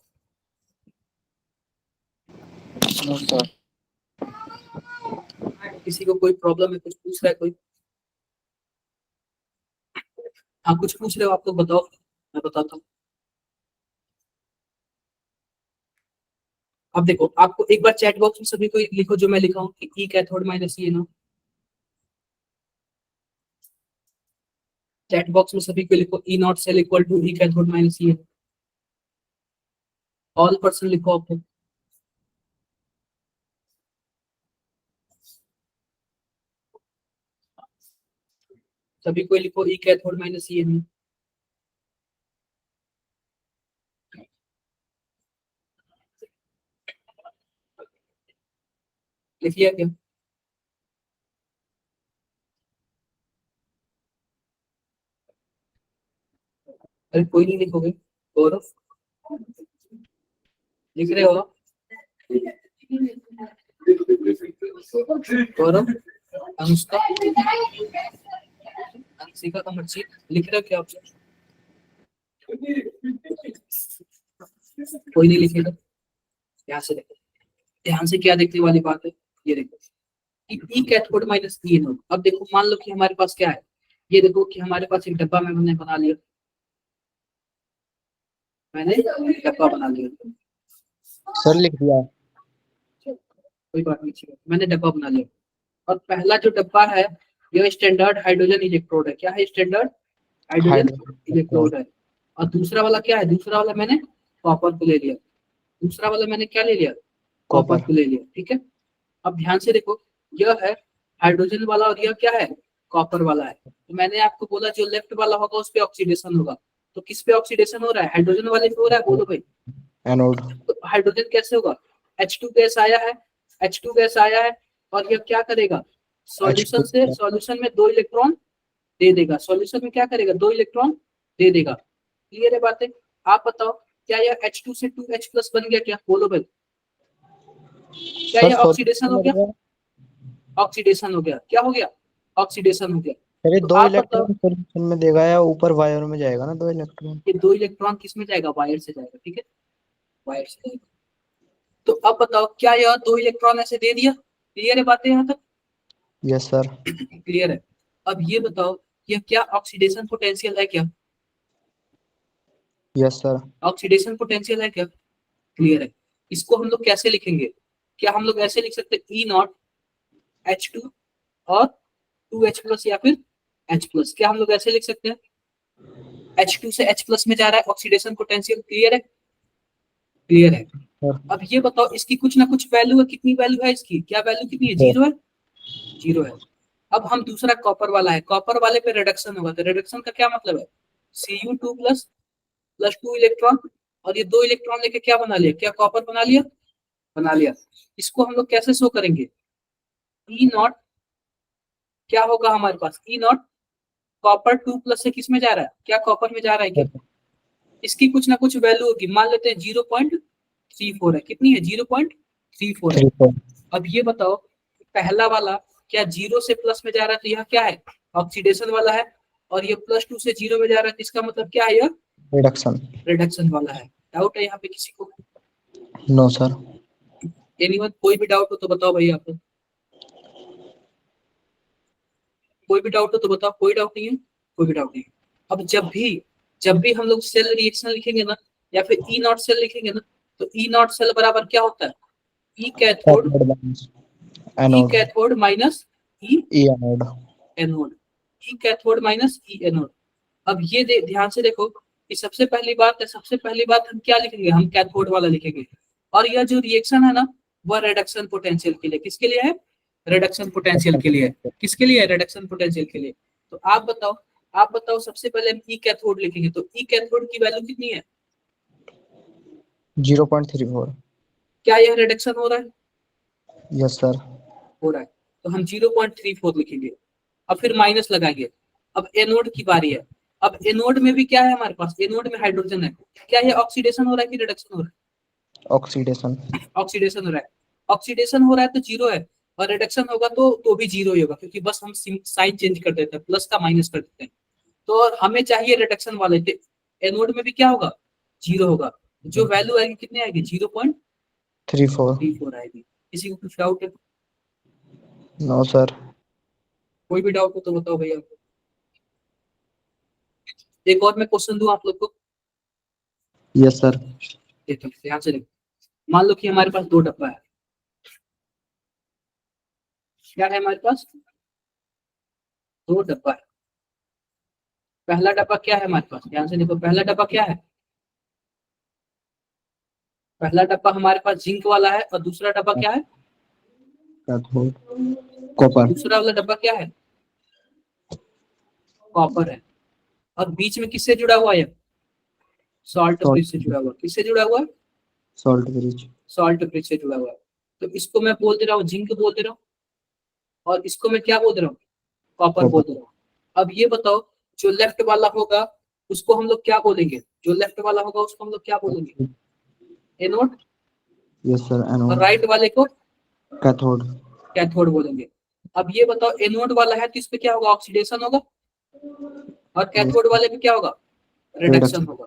किसी को कोई प्रॉब्लम है? कुछ पूछ रहा है कोई? हाँ कुछ पूछ रहे हो आप लोग, बताओ मैं बताता हूँ। अब देखो, आपको एक बार चैट बॉक्स में सभी को लिखो जो मैं लिखा हूँ कि E cathode minus E anode. Chat box में सभी को लिखो E naught cell equal to E cathode minus E anode. All person लिखो आप लोग। सभी को लिखो E cathode minus E anode. लिख लिया क्या? अरे कोई नहीं लिखोगे? गौरव लिख रहे हो? गौरव, अनुष्का, अंशिका, अमरजीत लिख रहे हो क्या आप? कोई नहीं लिखेगा? ध्यान से देखो, ध्यान से क्या देखने वाली बात है, ये देखो ई कैथोड माइनस ई एनोड। अब देखो मान लो कि हमारे पास क्या है, ये देखो कि हमारे पास एक डब्बा में हमने बना लिया, मैंने डब्बा बना लिया। सर लिख दिया। कोई बात नहीं, ठीक है, मैंने डब्बा बना लिया। और पहला जो डब्बा है यह स्टैंडर्ड हाइड्रोजन इलेक्ट्रोड है। क्या है? स्टैंडर्ड हाइड्रोजन इलेक्ट्रोड है। और दूसरा वाला क्या है? दूसरा वाला मैंने कॉपर को ले लिया। दूसरा वाला मैंने क्या ले लिया? कॉपर को ले लिया। ठीक है, अब ध्यान से देखो, यह है हाइड्रोजन वाला और यह क्या है? कॉपर वाला है। तो मैंने आपको बोला जो लेफ्ट वाला होगा उस पे ऑक्सीडेशन होगा। तो किस पे ऑक्सीडेशन हो रहा है? हाइड्रोजन वाले पे हो रहा है, बोलो भाई। एनोड। तो हाइड्रोजन कैसे होगा? H2 गैस आया है, H2 गैस आया है, और यह क्या करेगा? सॉल्यूशन से, सॉल्यूशन में 2 इलेक्ट्रॉन दे देगा। सॉल्यूशन में क्या करेगा? 2 इलेक्ट्रॉन दे देगा। क्लियर है बातें? आप बताओ, क्या यह H2 से 2H प्लस बन गया? क्या बोलो भाई, क्या यह ऑक्सीडेशन हो गया? ऑक्सीडेशन हो गया। क्या हो गया? ऑक्सीडेशन हो गया। अरे तो 2 आप बताओ, इलेक्ट्रॉन सॉल्यूशन में देगा या ऊपर वायर में जाएगा ना 2 इलेक्ट्रॉन। ये 2 इलेक्ट्रॉन किस में जाएगा? वायर से जाएगा। ठीक है, वायर से जाएगा। तो अब बताओ, क्या यह 2 इलेक्ट्रॉन ऐसे दे दिया? क्लियर है बातें यहाँ तक? Yes sir. क्लियर है। अब ये बताओ, यह क्या ऑक्सीडेशन पोटेंशियल है? क्या यस सर। ऑक्सीडेशन पोटेंशियल है? क्या क्लियर है? इसको हम लोग कैसे लिखेंगे? क्या हम लोग ऐसे लिख सकते हैं ई नॉट H2 और 2H प्लस या फिर H प्लस? क्या हम लोग ऐसे लिख सकते हैं? H2 से H प्लस में जा रहा है ऑक्सीडेशन पोटेंशियल। क्लियर है? क्लियर है। अब ये बताओ, इसकी कुछ ना कुछ वैल्यू है। कितनी वैल्यू है इसकी? क्या वैल्यू कितनी है? 0 है, 0 है। अब हम दूसरा कॉपर वाला है, कॉपर वाले पे रिडक्शन होगा। तो रिडक्शन का क्या मतलब है? Cu2 प्लस 2 इलेक्ट्रॉन, और ये 2 इलेक्ट्रॉन लेके क्या बना लिया? क्या कॉपर बना लिया? बना लिया। इसको हम लोग कैसे शो करेंगे? ई नॉट क्या होगा हमारे पास? ई नॉट कॉपर 2 प्लस से किस में जा रहा है? क्या कॉपर में जा रहा है? क्या इसकी कुछ ना कुछ वैल्यू होगी। मान लेते हैं 0.34 है। कितनी है? 0.34 है। अब ये बताओ, पहला वाला क्या 0 से प्लस में जा रहा है? तो यह क्या है? ऑक्सीडेशन वाला है, और ये +2 से 0 में जा रहा है, तो इसका मतलब क्या है, यह रिडक्शन। रिडक्शन वाला है। डाउट है यहाँ पे किसी को? No sir. एनीवन, कोई भी डाउट हो तो बताओ भाई आप, कोई भी डाउट हो तो बताओ। कोई डाउट नहीं है? कोई भी डाउट नहीं है। अब जब भी हम लोग सेल रिएक्शन लिखेंगे ना, या फिर ई नॉट सेल लिखेंगे ना, तो ई नॉट सेल बराबर क्या होता है, E cathode anode. Minus E E anode. Anode, E cathode minus E anode. अब ये ध्यान से देखो कि सबसे पहली बात हम क्या लिखेंगे, हम कैथोड वाला लिखेंगे, और यह जो रिएक्शन है ना, वह रिडक्शन पोटेंशियल के लिए, किसके लिए है, रिडक्शन पोटेंशियल के लिए है। किसके लिए है, रिडक्शन पोटेंशियल के लिए। तो आप बताओ सबसे पहले हम ई कैथोड लिखेंगे, तो ई कैथोड की वैल्यू कितनी है, 0.34। क्या यह रिडक्शन हो रहा है, यस सर। हो रहा है, तो हम 0.34 लिखेंगे। अब फिर माइनस लगाएंगे। अब एनोड की बारी है। अब एनोड में भी क्या है हमारे पास, एनोड में हाइड्रोजन है, क्या ये ऑक्सीडेशन हो रहा है कि रिडक्शन हो रहा है, ऑक्सीडेशन। ऑक्सीडेशन हो रहा है। ऑक्सीडेशन हो रहा है तो 0 है, और रिडक्शन होगा तो भी 0 ही होगा, क्योंकि बस हम साइन चेंज कर देते हैं, प्लस का माइनस कर देते हैं। तो हमें चाहिए रिडक्शन वाले, एनोड में भी क्या होगा, 0 होगा, जो वैल्यू आएगी कितनी आएगी, 0.34 आएगी। किसी को कुछ डाउट है? No sir. कोई भी डाउट हो तो बताओ भैया। एक और मैं क्वेश्चन दूं आप लोग को, यस सर। देखो ध्यान से देखो। मान लो कि हमारे पास 2 डब्बा है, क्या है हमारे पास, 2 डब्बा है। पहला डब्बा क्या है हमारे पास, ध्यान से देखो, पहला डब्बा क्या है, पहला डब्बा हमारे पास जिंक वाला है, और दूसरा डब्बा क्या है, कैथोड कॉपर। दूसरा वाला डब्बा क्या है, कॉपर है। और बीच में किससे जुड़ा हुआ है, सॉल्ट ब्रिज से जुड़ा हुआ, किससे जुड़ा हुआ है, सॉल्ट ब्रिज। सॉल्ट ब्रिज से जुड़ा हुआ है। तो इसको मैं बोल दे रहा हूँ जिंक बोल दे रहा हूँ, और इसको मैं क्या बोल दे रहा हूँ, कॉपर बोल दे रहा हूँ। अब ये बताओ, जो लेफ्ट वाला होगा उसको हम लोग क्या बोलेंगे, जो लेफ्ट वाला होगा उसको हम लोग क्या बोलेंगे, एनोड, यस सर। और एनोड। राइट वाले को कैथोड। कैथोड बोलेंगे। अब ये बताओ, एनोड वाला है तो इस पे क्या होगा, ऑक्सीडेशन होगा, और कैथोड वाले पे क्या होगा, रिडक्शन होगा।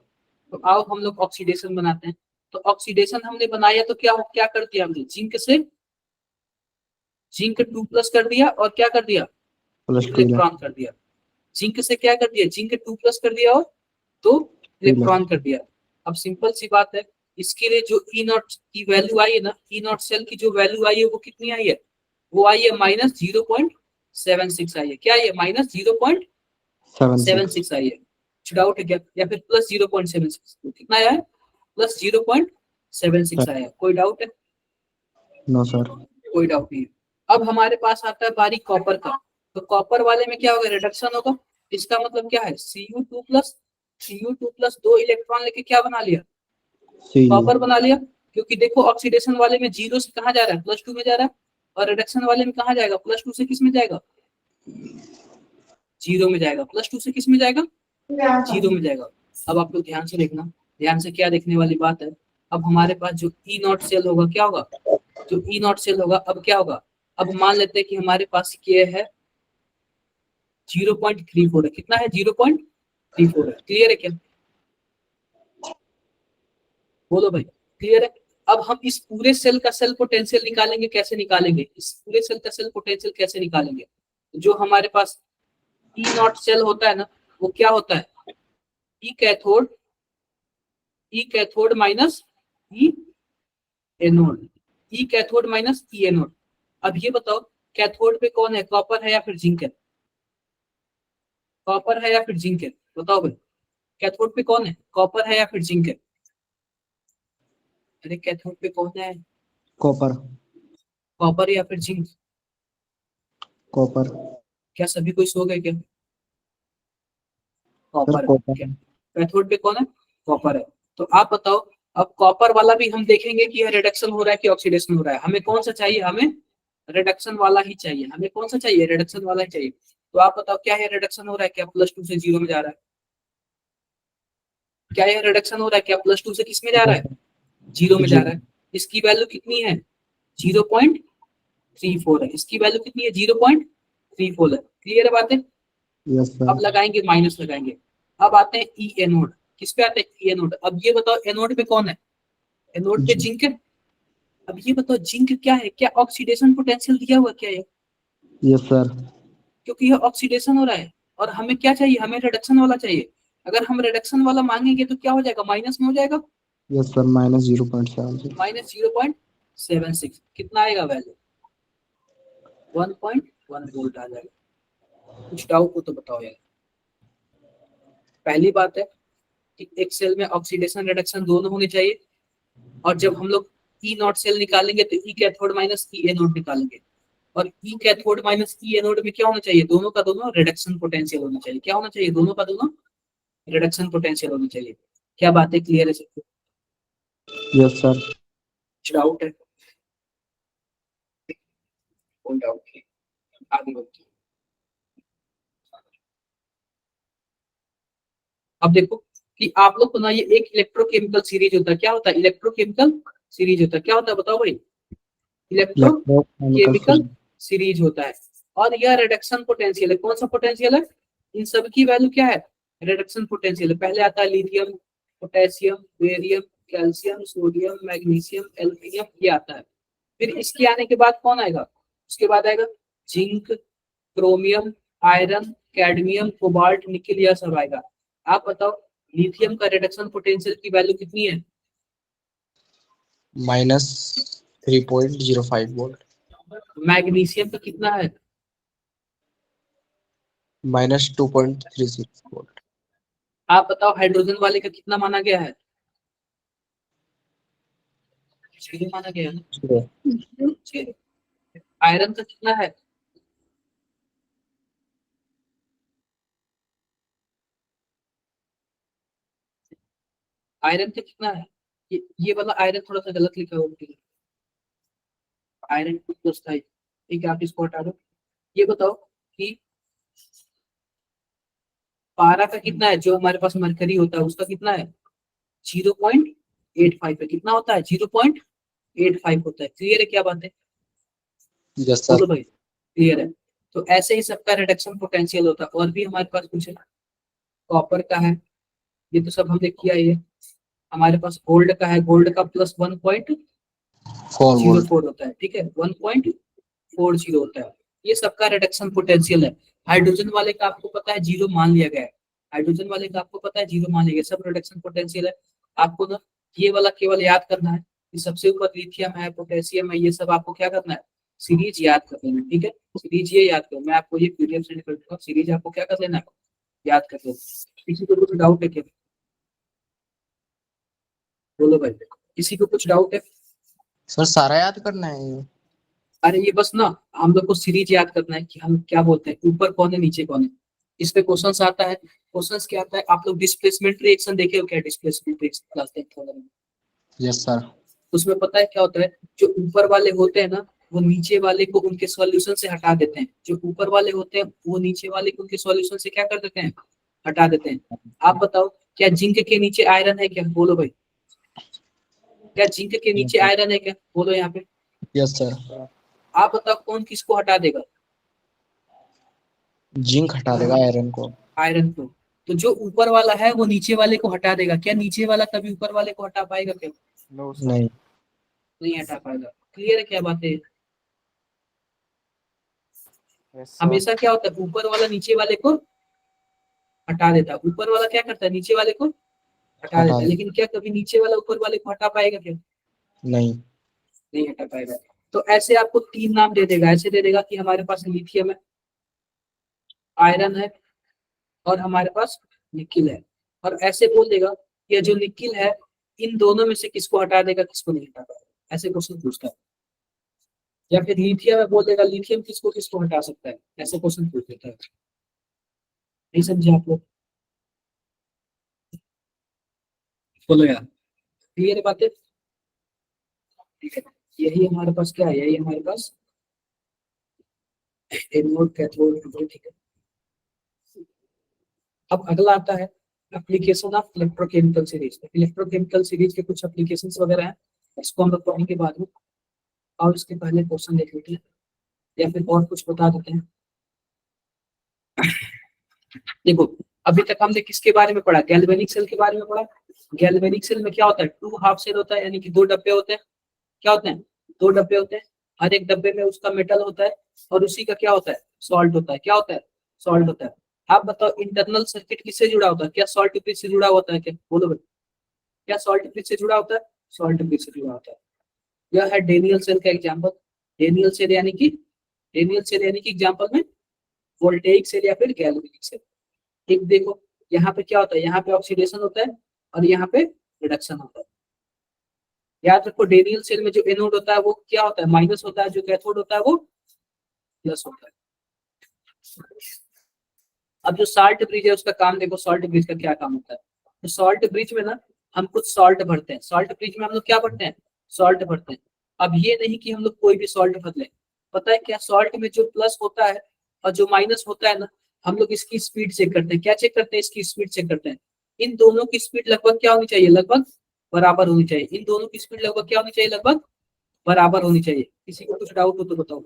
तो आओ हम लोग ऑक्सीडेशन बनाते हैं। तो ऑक्सीडेशन हमने बनाया तो क्या कर दिया हमने, जिंक से जिंक 2+ कर दिया, और क्या कर दिया, +2 इलेक्ट्रॉन कर दिया। जिंक से क्या कर दिया, जिंक 2+ कर दिया, और 2 इलेक्ट्रॉन कर दिया। अब सिंपल सी बात है, इसके लिए जो ई नॉट की वैल्यू आई है ना, ई नॉट सेल की जो वैल्यू आई है वो कितनी आई है, वो आई है -0.76 आई है। क्या ये -0.76 आई है, कुछ डाउट है क्या, या फिर +0.76, कितना आया है, +0.76 आया है। कोई डाउट है? No sir. कोई डाउट नहीं है। अब हमारे पास आता है बारी कॉपर का। तो कॉपर वाले में क्या होगा, रिडक्शन होगा। इसका मतलब क्या है, Cu2+, 2 इलेक्ट्रॉन लेके क्या बना लिया, कॉपर बना लिया। क्योंकि देखो ऑक्सीडेशन वाले में 0 से कहाँ जा रहा है, +2 में जा रहा है, और रिडक्शन वाले में कहाँ जाएगा, +2 से किस में जाएगा, 0 में जाएगा। +2 से किस में जाएगा, 0 में जाएगा। अब आप लोग ध्यान से देखना, ध्यान से क्या देखने वाली बात है। अब हमारे पास जो ई नॉट सेल होगा क्या होगा, जो ई नॉट सेल होगा, अब क्या होगा, अब मान लेते हैं कि हमारे पास ये है 0.34 है, कितना है, 0.34 है। क्लियर है क्या, बोलो भाई, क्लियर है। अब हम इस पूरे सेल का सेल पोटेंशियल निकालेंगे, कैसे निकालेंगे, इस पूरे सेल का सेल पोटेंशियल कैसे निकालेंगे। जो हमारे पास ई नॉट सेल होता है ना, वो क्या होता है, E cathode minus E anode, E cathode minus E anode. अब ये बताओ, कैथोड पे कौन है, कॉपर है या फिर जिंक है, कॉपर है या फिर जिंक है, बताओ भाई, कैथोड पे कौन है, कॉपर है या फिर जिंक है, अरे कैथोड पे कौन है, कॉपर। कॉपर या फिर जिंक, कॉपर। क्या सभी कोई सो गए क्या, सर कॉपर कॉपर। क्या, कैथोड पे कौन है, कॉपर है। तो आप बताओ, अब कॉपर वाला भी हम देखेंगे कि यह रिडक्शन हो रहा है कि ऑक्सीडेशन हो रहा है। हमें कौन सा चाहिए, हमें रिडक्शन वाला ही चाहिए, हमें कौन सा चाहिए, रिडक्शन वाला ही चाहिए। तो आप बताओ, क्या है रिडक्शन हो रहा है, क्या +2 से 0 में जा रहा है, क्या यह रिडक्शन हो रहा है, क्या +2 से किस में जा रहा है, 0 में जा रहा है। इसकी वैल्यू कितनी है, 0.34 है, इसकी वैल्यू कितनी है, 0.34 है। क्लियर है बातें, यस अब सर। लगाएंगे माइनस लगाएंगे। अब आते हैं ई एनोड, किस पे आते हैं ई एनोड। अब ये बताओ एनोड पे कौन है, एनोड पे जिंक है। अब ये बताओ जिंक क्या है, क्या ऑक्सीडेशन पोटेंशियल दिया हुआ क्या है, यस सर। क्योंकि ये ऑक्सीडेशन हो रहा है और हमें क्या चाहिए, हमें रिडक्शन वाला चाहिए। अगर हम रिडक्शन वाला मांगेंगे तो क्या हो जाएगा, माइनस में हो जाएगा, यस सर, -0.76। -0.76 कितना आएगा वैल्यू, 1.1 वोल्ट आ जाएगा। कुछ डाउट हो तो बताओ यार। पहली बात है कि एक सेल में ऑक्सीडेशन रिडक्शन दोनों होने चाहिए, और जब हम लोग ई नॉट सेल निकालेंगे तो ई कैथोड माइनस ई एनोड निकालेंगे, और ई कैथोड माइनस ई एनोड में क्या होना चाहिए, दोनों का दोनों रिडक्शन पोटेंशियल होना चाहिए। क्या होना चाहिए, दोनों का दोनों रिडक्शन पोटेंशियल होना चाहिए। क्या बात है, क्लियर है सबको, यस सर। कुछ डाउट है, कोई डाउट नहीं, आगे बढ़ते हैं। अब देखो कि आप लोग को ना ये एक इलेक्ट्रोकेमिकल सीरीज होता है, क्या होता है, इलेक्ट्रोकेमिकल सीरीज होता है, क्या होता है बताओ भाई, इलेक्ट्रोकेमिकल इलेक्ट्रोकेमिकल सीरीज होता है। और यह रिडक्शन पोटेंशियल है, कौन सा पोटेंशियल है, इन सब की वैल्यू क्या है, रिडक्शन पोटेंशियल है। पहले आता है lithium, potassium, barium, calcium, sodium, magnesium, aluminium, ये आता है। फिर इसके आने के बाद कौन आएगा, उसके बाद आएगा zinc, chromium, iron, cadmium, cobalt, nickel, यह सब आएगा। आप बताओ लिथियम का रिडक्शन पोटेंशियल की वैल्यू कितनी है, -3.05 वोल्ट। मैग्नीशियम का कितना है, -2.36 वोल्ट। आप बताओ हाइड्रोजन वाले का कितना माना गया है, 0 माना गया है ना, 0। आयरन का कितना है, आयरन का कितना है, ये वाला आयरन थोड़ा सा गलत लिखा हुआ, आयरन प्लस था, ठीक है आप इसको हटा दो। ये बताओ कि पारा का कितना है, जो हमारे पास मरकरी होता है उसका कितना है, 0.85 है, कितना होता है, 0.85 होता है। क्लियर है क्या बात है, यस सर। बोलो भाई, क्लियर है। तो ऐसे ही सबका रिडक्शन पोटेंशियल होता है। और भी हमारे पास कुछ है, कॉपर का है, ये तो सब हमने किया ही है। हमारे पास गोल्ड का है, गोल्ड का प्लस 4 वोल्ट। 1.04 होता है, ठीक है, 1.40 होता है। ये सबका रिडक्शन पोटेंशियल है। हाइड्रोजन वाले का आपको पता है 0 मान लिया गया है, हाइड्रोजन वाले का आपको पता है 0 मान लिया गया, सब रिडक्शन पोटेंशियल है। आपको ना ये वाला केवल याद करना है कि सबसे ऊपर लिथियम है, पोटेशियम है, ये सब आपको क्या करना है, सीरीज याद कर लेना, ठीक है, सीरीज ये याद करो। मैं आपको ये पीडीएफ सेंड कर दूंगा, सीरीज आपको क्या कर लेना है, याद कर लेना। किसी को कुछ डाउट है क्या, बोलो भाई, किसी को कुछ डाउट है। सर सारा याद करना है ये? अरे ये बस ना हम लोग को सीरीज याद करना है कि हम क्या बोलते हैं, ऊपर कौन है नीचे कौन है। इस पे क्वेश्चंस आता है, क्वेश्चंस क्या आता है, आप लोग डिस्प्लेसमेंट रिएक्शन देखे हो क्या, डिस्प्लेसमेंट रिएक्शन क्लास 10th में, यस सर। उसमें पता है क्या होता है, जो ऊपर वाले होते हैं ना वो नीचे वाले को उनके सॉल्यूशन से हटा देते हैं, जो ऊपर वाले होते हैं वो नीचे वाले को उनके सॉल्यूशन से क्या कर देते हैं, हटा देते हैं। आप बताओ क्या जिंक के नीचे आयरन है क्या, बोलो भाई, क्या जिंक के नीचे आयरन है क्या, बोलो यहाँ पे। Yes sir. आप बताओ कौन किसको हटा देगा, जिंक हटा देगा आयरन को। आयरन को। तो जो ऊपर वाला है वो नीचे वाले को हटा देगा, क्या नीचे वाला कभी ऊपर वाले को हटा पाएगा क्या, नहीं। नहीं हटा पाएगा। क्लियर है क्या बात है, Yes, sir. हमेशा क्या होता है ऊपर वाला नीचे वाले को हटा देता है, ऊपर वाला क्या करता है नीचे वाले को हटा हटा देता है, दे। लेकिन क्या कभी नीचे वाला ऊपर वाले को हटा पाएगा क्या, नहीं। नहीं हटा पाएगा। तो ऐसे आपको 3 नाम दे देगा, ऐसे दे देगा कि हमारे पास लिथियम है, आयरन है, और हमारे पास निकिल है। और ऐसे बोल देगा कि जो निकिल है इन दोनों में से किसको हटा देगा, किसको नहीं हटा पाएगा, ऐसे क्वेश्चन पूछता है। या फिर लिथियम है, बोल देगा लिथियम किसको किसको हटा सकता है, ऐसे क्वेश्चन पूछ देता है। नहीं समझे आप लोग, बोलो यार, क्लियर बात है, ठीक है। यही हमारे पास क्या है, यही हमारे पास एनोड कैथोड है, ठीक है। अब अगला आता है application of electrochemical series. Electrochemical series के कुछ एप्लीकेशंस वगैरह हैं, इसको हम लोग पढ़ेंगे बाद में। और इसके पहले क्वेश्चन देख लेते हैं, या फिर और कुछ बता देते हैं। देखो अभी तक हमने किसके बारे में पढ़ा, गैल्वेनिक सेल के बारे में पढ़ा। गैल्वेनिक सेल में क्या होता है, 2 हाफ सेल होता है, यानी कि 2 डब्बे होते हैं। क्या होते हैं, 2 डब्बे होते हैं, हर एक डब्बे में उसका मेटल होता है और उसी का क्या होता है, सॉल्ट होता है। क्या होता है, सॉल्ट होता है। आप बताओ इंटरनल सर्किट किससे जुड़ा होता है, क्या सॉल्ट ब्रिज से जुड़ा होता है, क्या बोलो भाई, क्या सॉल्ट ब्रिज से जुड़ा होता है, सॉल्ट ब्रिज से जुड़ा होता है। यह है डेनियल सेल का एग्जाम्पल। डेनियल सेल यानी कि, डेनियल सेल यानी कि एग्जाम्पल में वोल्टेइक सेल या फिर गैल्वेनिक सेल। ठीक देखो यहाँ पे क्या होता है, यहाँ पे ऑक्सीडेशन होता है और यहाँ पे रिडक्शन होता है। याद रखो डेनियल सेल में जो एनोड होता है वो क्या होता है, माइनस होता है, जो कैथोड होता है वो प्लस होता है। अब जो साल्ट ब्रिज है उसका काम देखो, साल्ट ब्रिज का क्या काम होता है। तो सॉल्ट ब्रिज में ना हम कुछ सॉल्ट भरते हैं, सॉल्ट ब्रिज में हम लोग क्या भरते हैं, सॉल्ट भरते हैं। अब ये नहीं कि हम लोग कोई भी सॉल्ट भर लें, पता है क्या, सॉल्ट में जो प्लस होता है और जो माइनस होता है ना, हम लोग इसकी स्पीड चेक करते हैं। क्या चेक करते हैं, इसकी स्पीड चेक करते हैं। इन दोनों की स्पीड लगभग क्या होनी चाहिए, लगभग बराबर होनी चाहिए। इन दोनों की स्पीड लगभग क्या होनी चाहिए, लगभग बराबर होनी चाहिए। किसी को कुछ डाउट हो तो बताओ।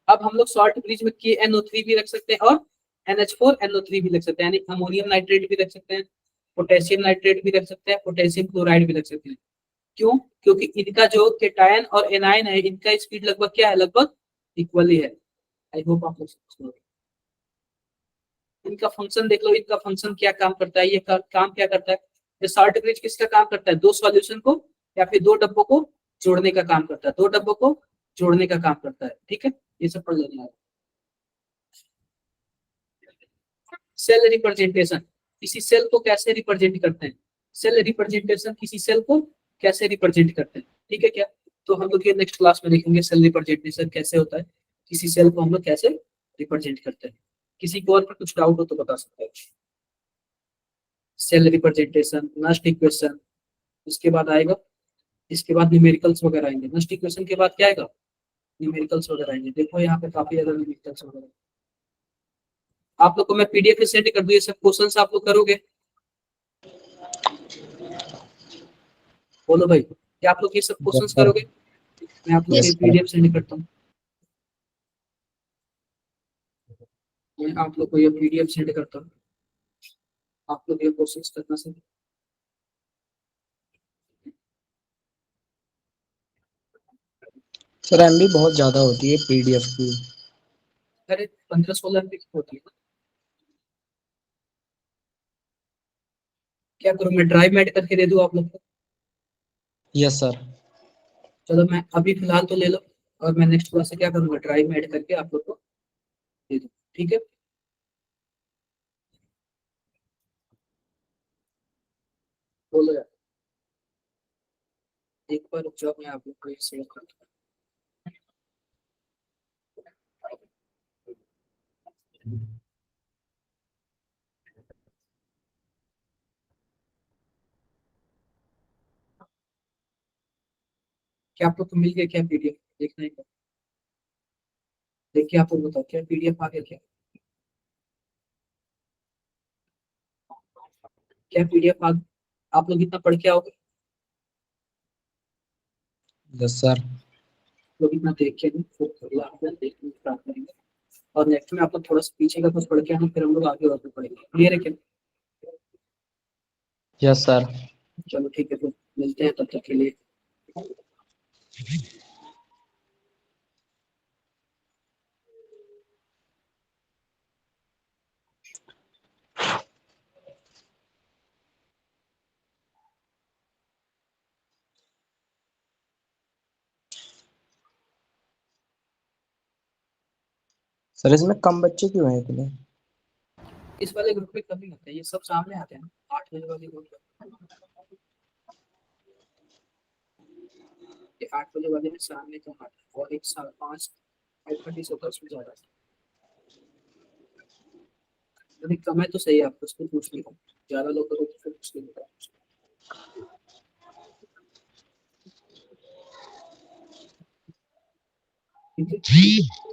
अब हम लोग सॉल्ट ब्रिज में KNO3 भी रख सकते हैं और NH4NO3 भी रख सकते हैं, यानी अमोनियम नाइट्रेट भी रख सकते हैं, पोटेशियम नाइट्रेट भी रख सकते हैं, पोटेशियम क्लोराइड भी रख सकते हैं। क्यों, क्योंकि इनका जो केटायन और एनायन है इनका स्पीड लगभग क्या है, लगभग इक्वली है। आई होप आप लोग समझ गए। इनका फंक्शन देख लो, इनका फंक्शन क्या काम करता है, ये काम क्या करता है। ये सॉल्ट ब्रिज किसका काम करता है, 2 सॉल्यूशन को या फिर 2 डब्बों को जोड़ने का काम करता है, 2 डब्बों को जोड़ने का काम करता है। ठीक है, ये सब पढ़ लेना है। सेल रिप्रेजेंटेशन, किसी सेल को कैसे रिप्रेजेंट करते हैं, सेल रिप्रेजेंटेशन किसी सेल को कैसे रिप्रेजेंट करते हैं। ठीक है क्या, तो हम लोग ये नेक्स्ट क्लास में देखेंगे सेल रिप्रेजेंटेशन कैसे होता है, किसी सेल को हम लोग कैसे रिप्रेजेंट करते हैं। किसी को और पर कुछ डाउट हो तो बता सकते हैं। सेल रिप्रेजेंटेशन, नस्ट इक्वेशन, उसके बाद आएगा, इसके बाद न्यूमेरिकल्स वगैरह आएंगे। नस्ट इक्वेशन के बाद क्या आएगा, न्यूमेरिकल्स वगैरह आएंगे। देखो यहाँ पे काफी ज्यादा न्यूमेरिकल्स वगैरह। आप लोग को मैं PDF में सेंड कर दूं, ये सब क्वेश्चंस आप लोग करोगे, बोलो भाई, क्या आप लोग ये सब क्वेश्चंस करोगे। मैं आप लोग को PDF सेंड करता हूँ, मैं आप लोग को ये PDF सेंड करता हूँ, आप लोग ये क्वेश्चंस करना सर। सर MB बहुत ज्यादा होती है PDF की। अरे 15-16 MB की होती है। क्या करूँ, मैं ड्राइव में ऐड करके दे दूँ आप लोग को। Yes sir. चलो मैं अभी फिलहाल तो ले लो, और मैं नेक्स्ट क्लास से क्या करूँगा, ड्राइव में ऐड करके आप लोग को दे दूँ। ठीक है, बोलो यार, एक बार रुक जाओ, मैं आप लोग को ये शेयर करता हूँ। क्या आप लोग को मिल गया क्या PDF, देखना है क्या, देखिए आप लोग बताओ क्या PDF आ गया क्या, क्या PDF आ, आप लोग इतना पढ़ के आओगे, यस सर। लोग इतना देख के नहीं, फिर अगला आप लोग देखने स्टार्ट करेंगे। और नेक्स्ट में आप लोग थोड़ा सा पीछे का कुछ पढ़ के आना, फिर हम लोग आगे और भी पढ़ेंगे। क्लियर है क्या, यस सर। चलो ठीक है, फिर मिलते हैं, तब तक के लिए। सर इसमें कम बच्चे क्यों हैं इतने? इस वाले ग्रुप में कभी होते हैं, ये सब सामने आते हैं 8 बजे वाले ग्रुप में, ये 8 बजे वाले में सामने तो आते हैं, और एक 5:30 5:30 से 10 बजे आ जाते हैं। यदि कम है तो सही है, आपको उसको पूछ लिया, ज्यादा लोग करो तो फिर मुश्किल होता है। ठीक है।